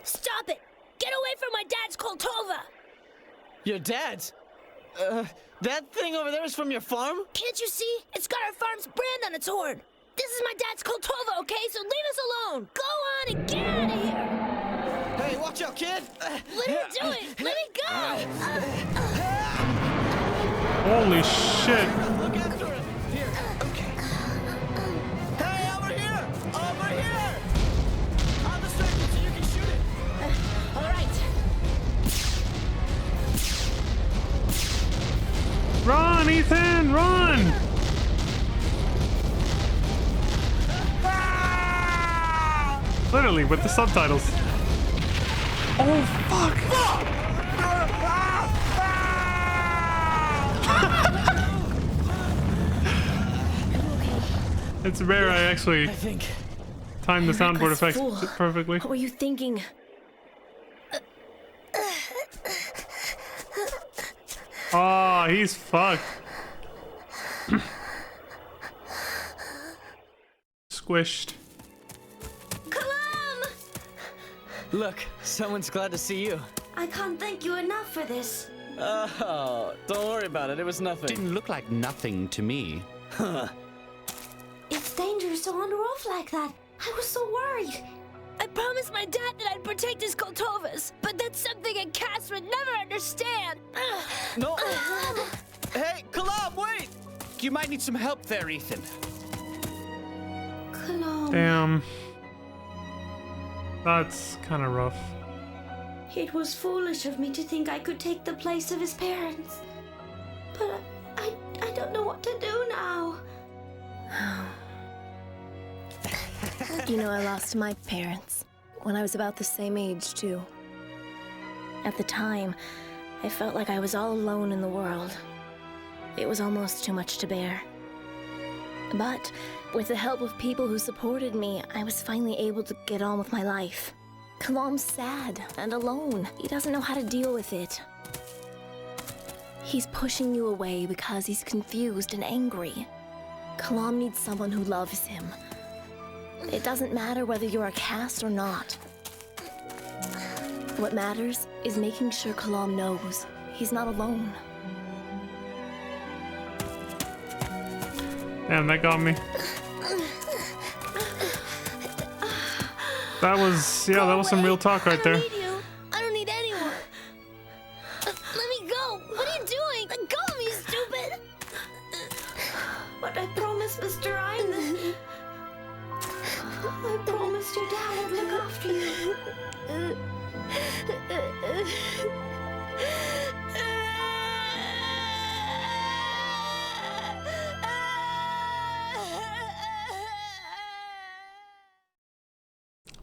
Stop it! Get away from my dad's Koltova! Your dad's? That thing over there is from your farm? Can't you see? It's got our farm's brand on its horn. This is my dad's Koltova, okay? So leave us alone. Go on and get out of here. Hey, watch out, kid! Let me do it. Let me go. Holy shit. Look after him. Here. Okay. Hey, over here! Over here! On the circuit so you can shoot it. All right. Run, Ethan, run! Literally, with the subtitles. Oh, fuck! It's rare I actually timed the soundboard effects perfectly. What were you thinking? Oh, he's fucked. Squished. Kalam! Look, someone's glad to see you. I can't thank you enough for this. Oh, don't worry about it. It was nothing. Didn't look like nothing to me. Huh. It's dangerous to wander off like that. I was so worried. I promised my dad that I'd protect his Koltovas, but that's something a Cass would never understand. No. Hey, Kalam, wait! You might need some help there, Ethan. Kalam. Damn. That's kind of rough. It was foolish of me to think I could take the place of his parents. But I don't know what to do now. You know, I lost my parents when I was about the same age, too. At the time, I felt like I was all alone in the world. It was almost too much to bear. But with the help of people who supported me, I was finally able to get on with my life. Kalam's sad and alone. He doesn't know how to deal with it. He's pushing you away because he's confused and angry. Kalam needs someone who loves him. It doesn't matter whether you're a caste or not. What matters is making sure Kalam knows he's not alone. Damn, that got me. That was, yeah, that was some real talk right there. I don't need anyone. Let me go. What are you doing? Let go of me, stupid. But I promised Mr. Ryman. I promised your dad would look after you.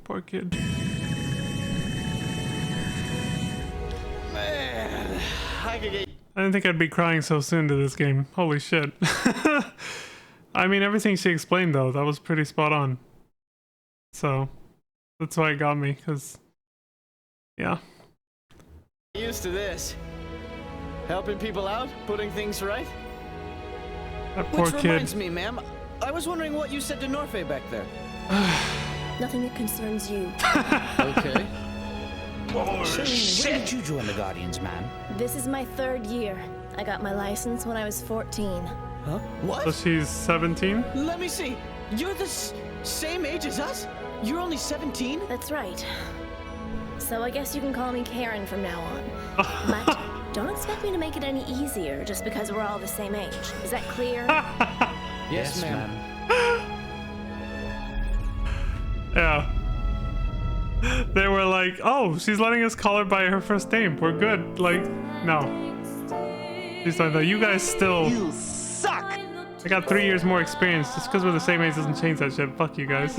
Poor kid. Man, I could get. I didn't think I'd be crying so soon to this game. Holy shit. I mean, everything she explained, though, that was pretty spot on. So, that's why it got me, because, yeah. Used to this. Helping people out, putting things right. That poor Which kid. reminds me, ma'am, I was wondering what you said to Norfei back there. Nothing that concerns you. Okay. So, when did you join the Guardians, ma'am? This is my 3rd year. I got my license when I was 14. Huh? What? So she's 17? Let me see. You're the same age as us? You're only 17? That's right. So I guess you can call me Karen from now on. But don't expect me to make it any easier just because we're all the same age. Is that clear? Yes, ma'am. Yeah. They were like, oh, she's letting us call her by her first name. We're good. Like, no. She's like, no, you guys still... You suck! I got 3 years more experience. Just because we're the same age doesn't change that shit. Fuck you guys.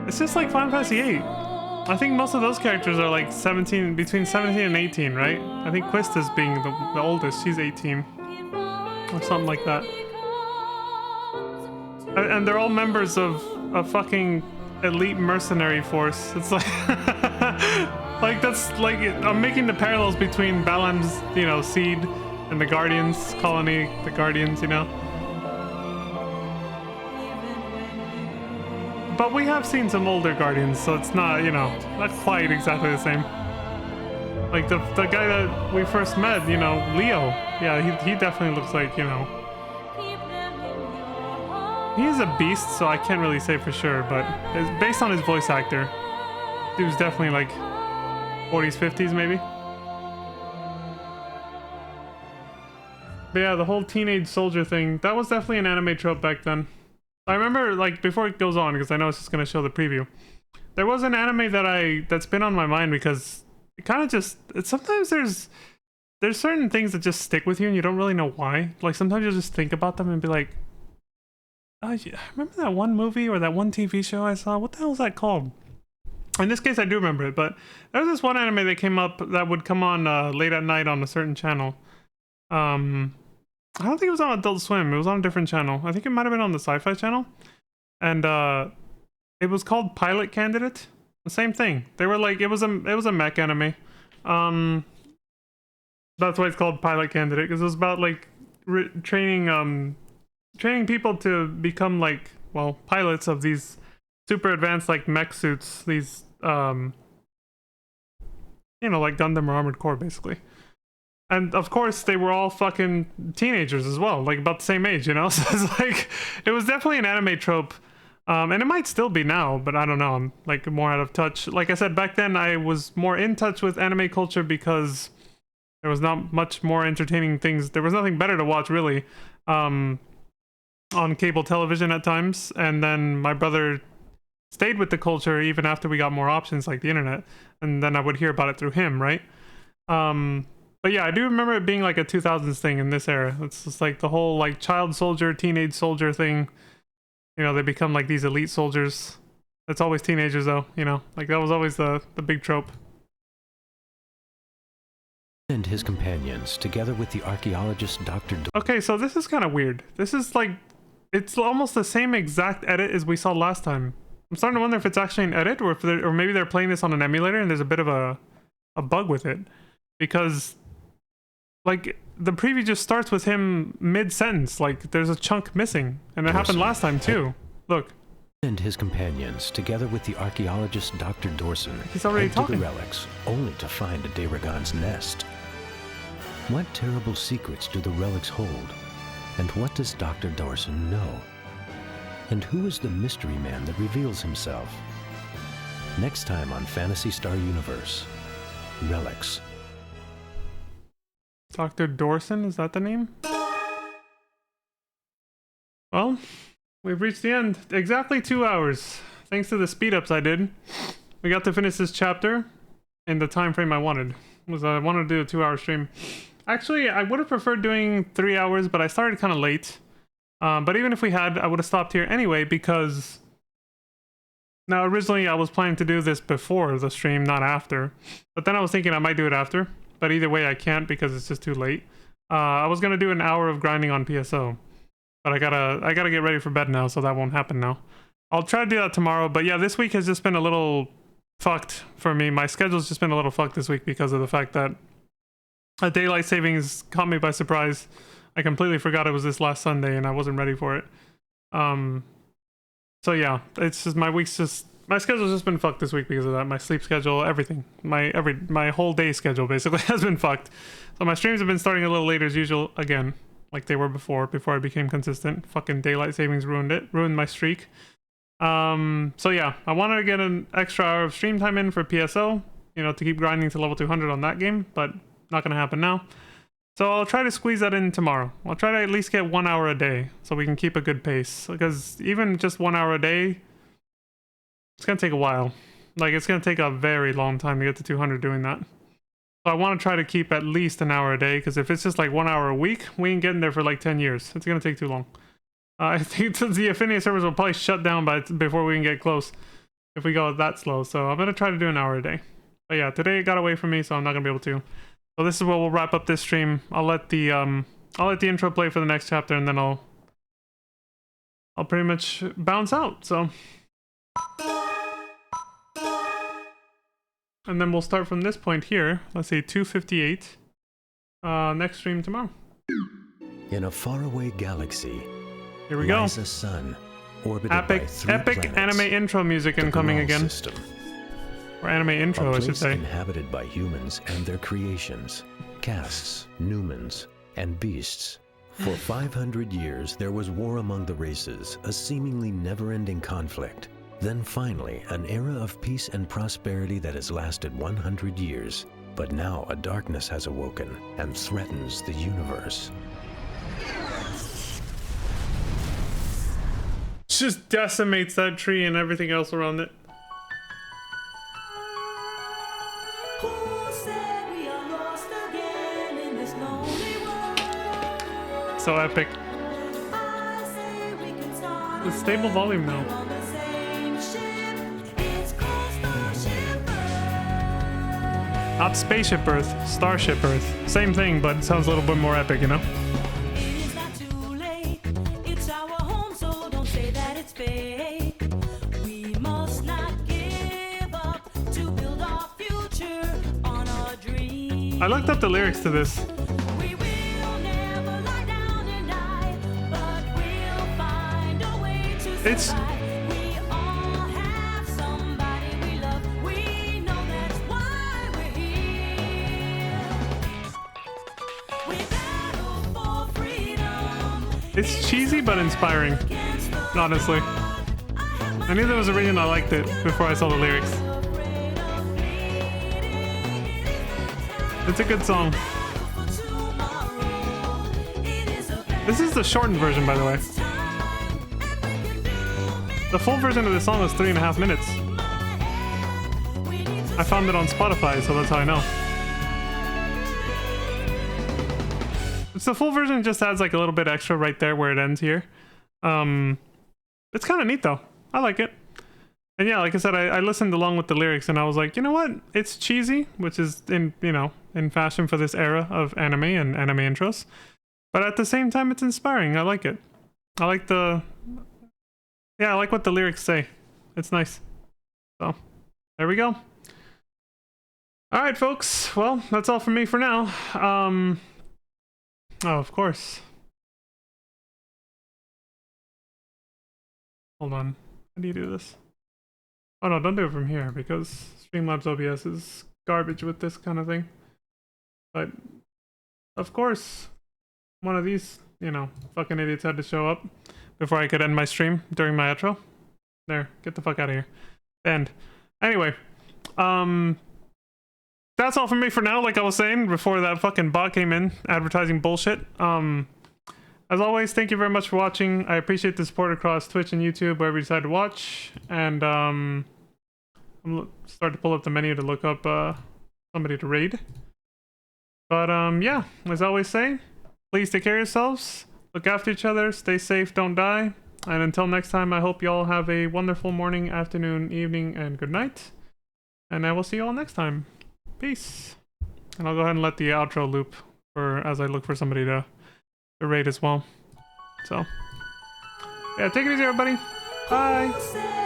It's just like Final Fantasy VIII. I think most of those characters are like 17, between 17 and 18, right? I think Quista's being the oldest. She's 18. Or something like that. And they're all members of a fucking elite mercenary force. It's like... like, that's like... I'm making the parallels between Balam's, you know, seed and the Guardians colony, the Guardians, you know? But we have seen some older Guardians, so it's not, you know, not quite exactly the same. Like, the guy that we first met, you know, Leo. Yeah, he definitely looks like, you know... He's a beast, so I can't really say for sure, but it's based on his voice actor. Dude's definitely like 40s, 50s maybe. But yeah, the whole teenage soldier thing, that was definitely an anime trope back then. I remember, like, before it goes on, because I know it's just going to show the preview, there was an anime that's been on my mind because it kind of just, sometimes there's certain things that just stick with you and you don't really know why. Like, sometimes you'll just think about them and be like, oh, yeah, remember that one movie or that one TV show I saw? What the hell is that called? In this case, I do remember it, but there was this one anime that came up that would come on late at night on a certain channel. I don't think it was on Adult Swim. It was on a different channel. I think it might have been on the Sci-Fi channel. And it was called Pilot Candidate. The same thing. They were like, it was a mech anime. That's why it's called Pilot Candidate, because it was about like training people to become like, well, pilots of these super advanced like mech suits. These you know, like Gundam or Armored Core basically. And of course, they were all fucking teenagers as well, like about the same age, you know? So it's like, it was definitely an anime trope. And it might still be now, but I don't know. I'm like more out of touch. Like I said, back then I was more in touch with anime culture because there was not much more entertaining things. There was nothing better to watch really on cable television at times. And then my brother stayed with the culture even after we got more options like the internet. And then I would hear about it through him, right? But yeah, I do remember it being like a 2000s thing in this era. It's just like the whole like child soldier, teenage soldier thing. You know, they become like these elite soldiers. It's always teenagers though, you know? Like that was always the big trope. And his companions, together with the archaeologist Dr. Okay, so this is kind of weird. This is like, it's almost the same exact edit as we saw last time. I'm starting to wonder if it's actually an edit or if or maybe they're playing this on an emulator and there's a bit of a bug with it. Because like the preview just starts with him mid-sentence. Like, there's a chunk missing. And it happened last time, too. Look. And his companions, together with the archaeologist Dr. Dorson, He's already head to talking. the relics, only to find a Daragon's nest. What terrible secrets do the relics hold? And what does Dr. Dorson know? And who is the mystery man that reveals himself? Next time on Phantasy Star Universe, Relics. Dr. Dorson, is that the name? Well, we've reached the end. Exactly 2 hours. Thanks to the speed ups I did. We got to finish this chapter in the time frame I wanted. I wanted to do a 2-hour stream. Actually, I would have preferred doing 3 hours, but I started kind of late. But even if we had, I would have stopped here anyway, because now originally I was planning to do this before the stream, not after. But then I was thinking I might do it after. But either way I can't because it's just too late. I was gonna do an hour of grinding on PSO. But I gotta get ready for bed now, so that won't happen now. I'll try to do that tomorrow, but yeah, this week has just been a little fucked for me. My schedule's just been a little fucked this week because of the fact that daylight savings caught me by surprise. I completely forgot it was this last Sunday and I wasn't ready for it. So yeah, it's just my schedule's just been fucked this week because of that. My sleep schedule, everything. My whole day schedule basically has been fucked. So my streams have been starting a little later as usual again, like they were before I became consistent. Fucking daylight savings ruined my streak. So yeah, I wanted to get an extra hour of stream time in for PSO, you know, to keep grinding to level 200 on that game, but not gonna happen now. So I'll try to squeeze that in tomorrow. I'll try to at least get 1 hour a day so we can keep a good pace, because even just 1 hour a day, it's gonna take a while. Like, it's gonna take a very long time to get to 200 doing that. So I want to try to keep at least an hour a day, because if it's just like 1 hour a week, we ain't getting there for like 10 years. It's gonna take too long. I think the Affinity servers will probably shut down before we can get close if we go that slow. So I'm gonna try to do an hour a day. But yeah, today it got away from me, so I'm not gonna be able to. So this is where we'll wrap up this stream. I'll let the intro play for the next chapter, and then I'll pretty much bounce out. So, and then we'll start from this point here. Let's see, 2:58. Next stream tomorrow. In a faraway galaxy, here we go. lies a sun orbited by three Epic planets, anime intro music the incoming Graal again. System. Or anime intro, A I should place say. inhabited by humans and their creations, castes, numens, and beasts. For 500 years, there was war among the races, a seemingly never-ending conflict. Then finally, an era of peace and prosperity that has lasted 100 years. But now a darkness has awoken and threatens the universe. Just decimates that tree and everything else around it. So epic. It's stable volume now. Not Spaceship Earth, Starship Earth. Same thing, but it sounds a little bit more epic, you know? I looked up the lyrics to this. It's It's cheesy but inspiring, honestly. I knew that was a reason I liked it before I saw the lyrics. It's a good song. This is the shortened version, by the way. The full version of the song is 3.5 minutes. I found it on Spotify, so that's how I know. It's the full version, just adds like a little bit extra right there where it ends here. It's kind of neat though. I like it. And yeah, like I said, I listened along with the lyrics and I was like, you know what? It's cheesy, which is in fashion for this era of anime and anime intros. But at the same time, it's inspiring. I like it. I like I like what the lyrics say. It's nice. So, there we go. Alright, folks. Well, that's all from me for now. Oh, of course. Hold on. How do you do this? Oh no, don't do it from here because Streamlabs OBS is garbage with this kind of thing. But of course, one of these, you know, fucking idiots had to show up before I could end my stream during my outro. There, get the fuck out of here. End. Anyway, that's all from me for now. Like I was saying before that fucking bot came in advertising bullshit. As always, thank you very much for watching. I appreciate the support across Twitch and YouTube wherever you decide to watch. And I'm starting to pull up the menu to look up somebody to raid. But yeah, as I always say, please take care of yourselves. Look after each other. Stay safe. Don't die. And until next time, I hope you all have a wonderful morning, afternoon, evening, and good night. And I will see you all next time. Peace. And I'll go ahead and let the outro loop for as I look for somebody to raid as well. So, yeah, take it easy, everybody. Bye.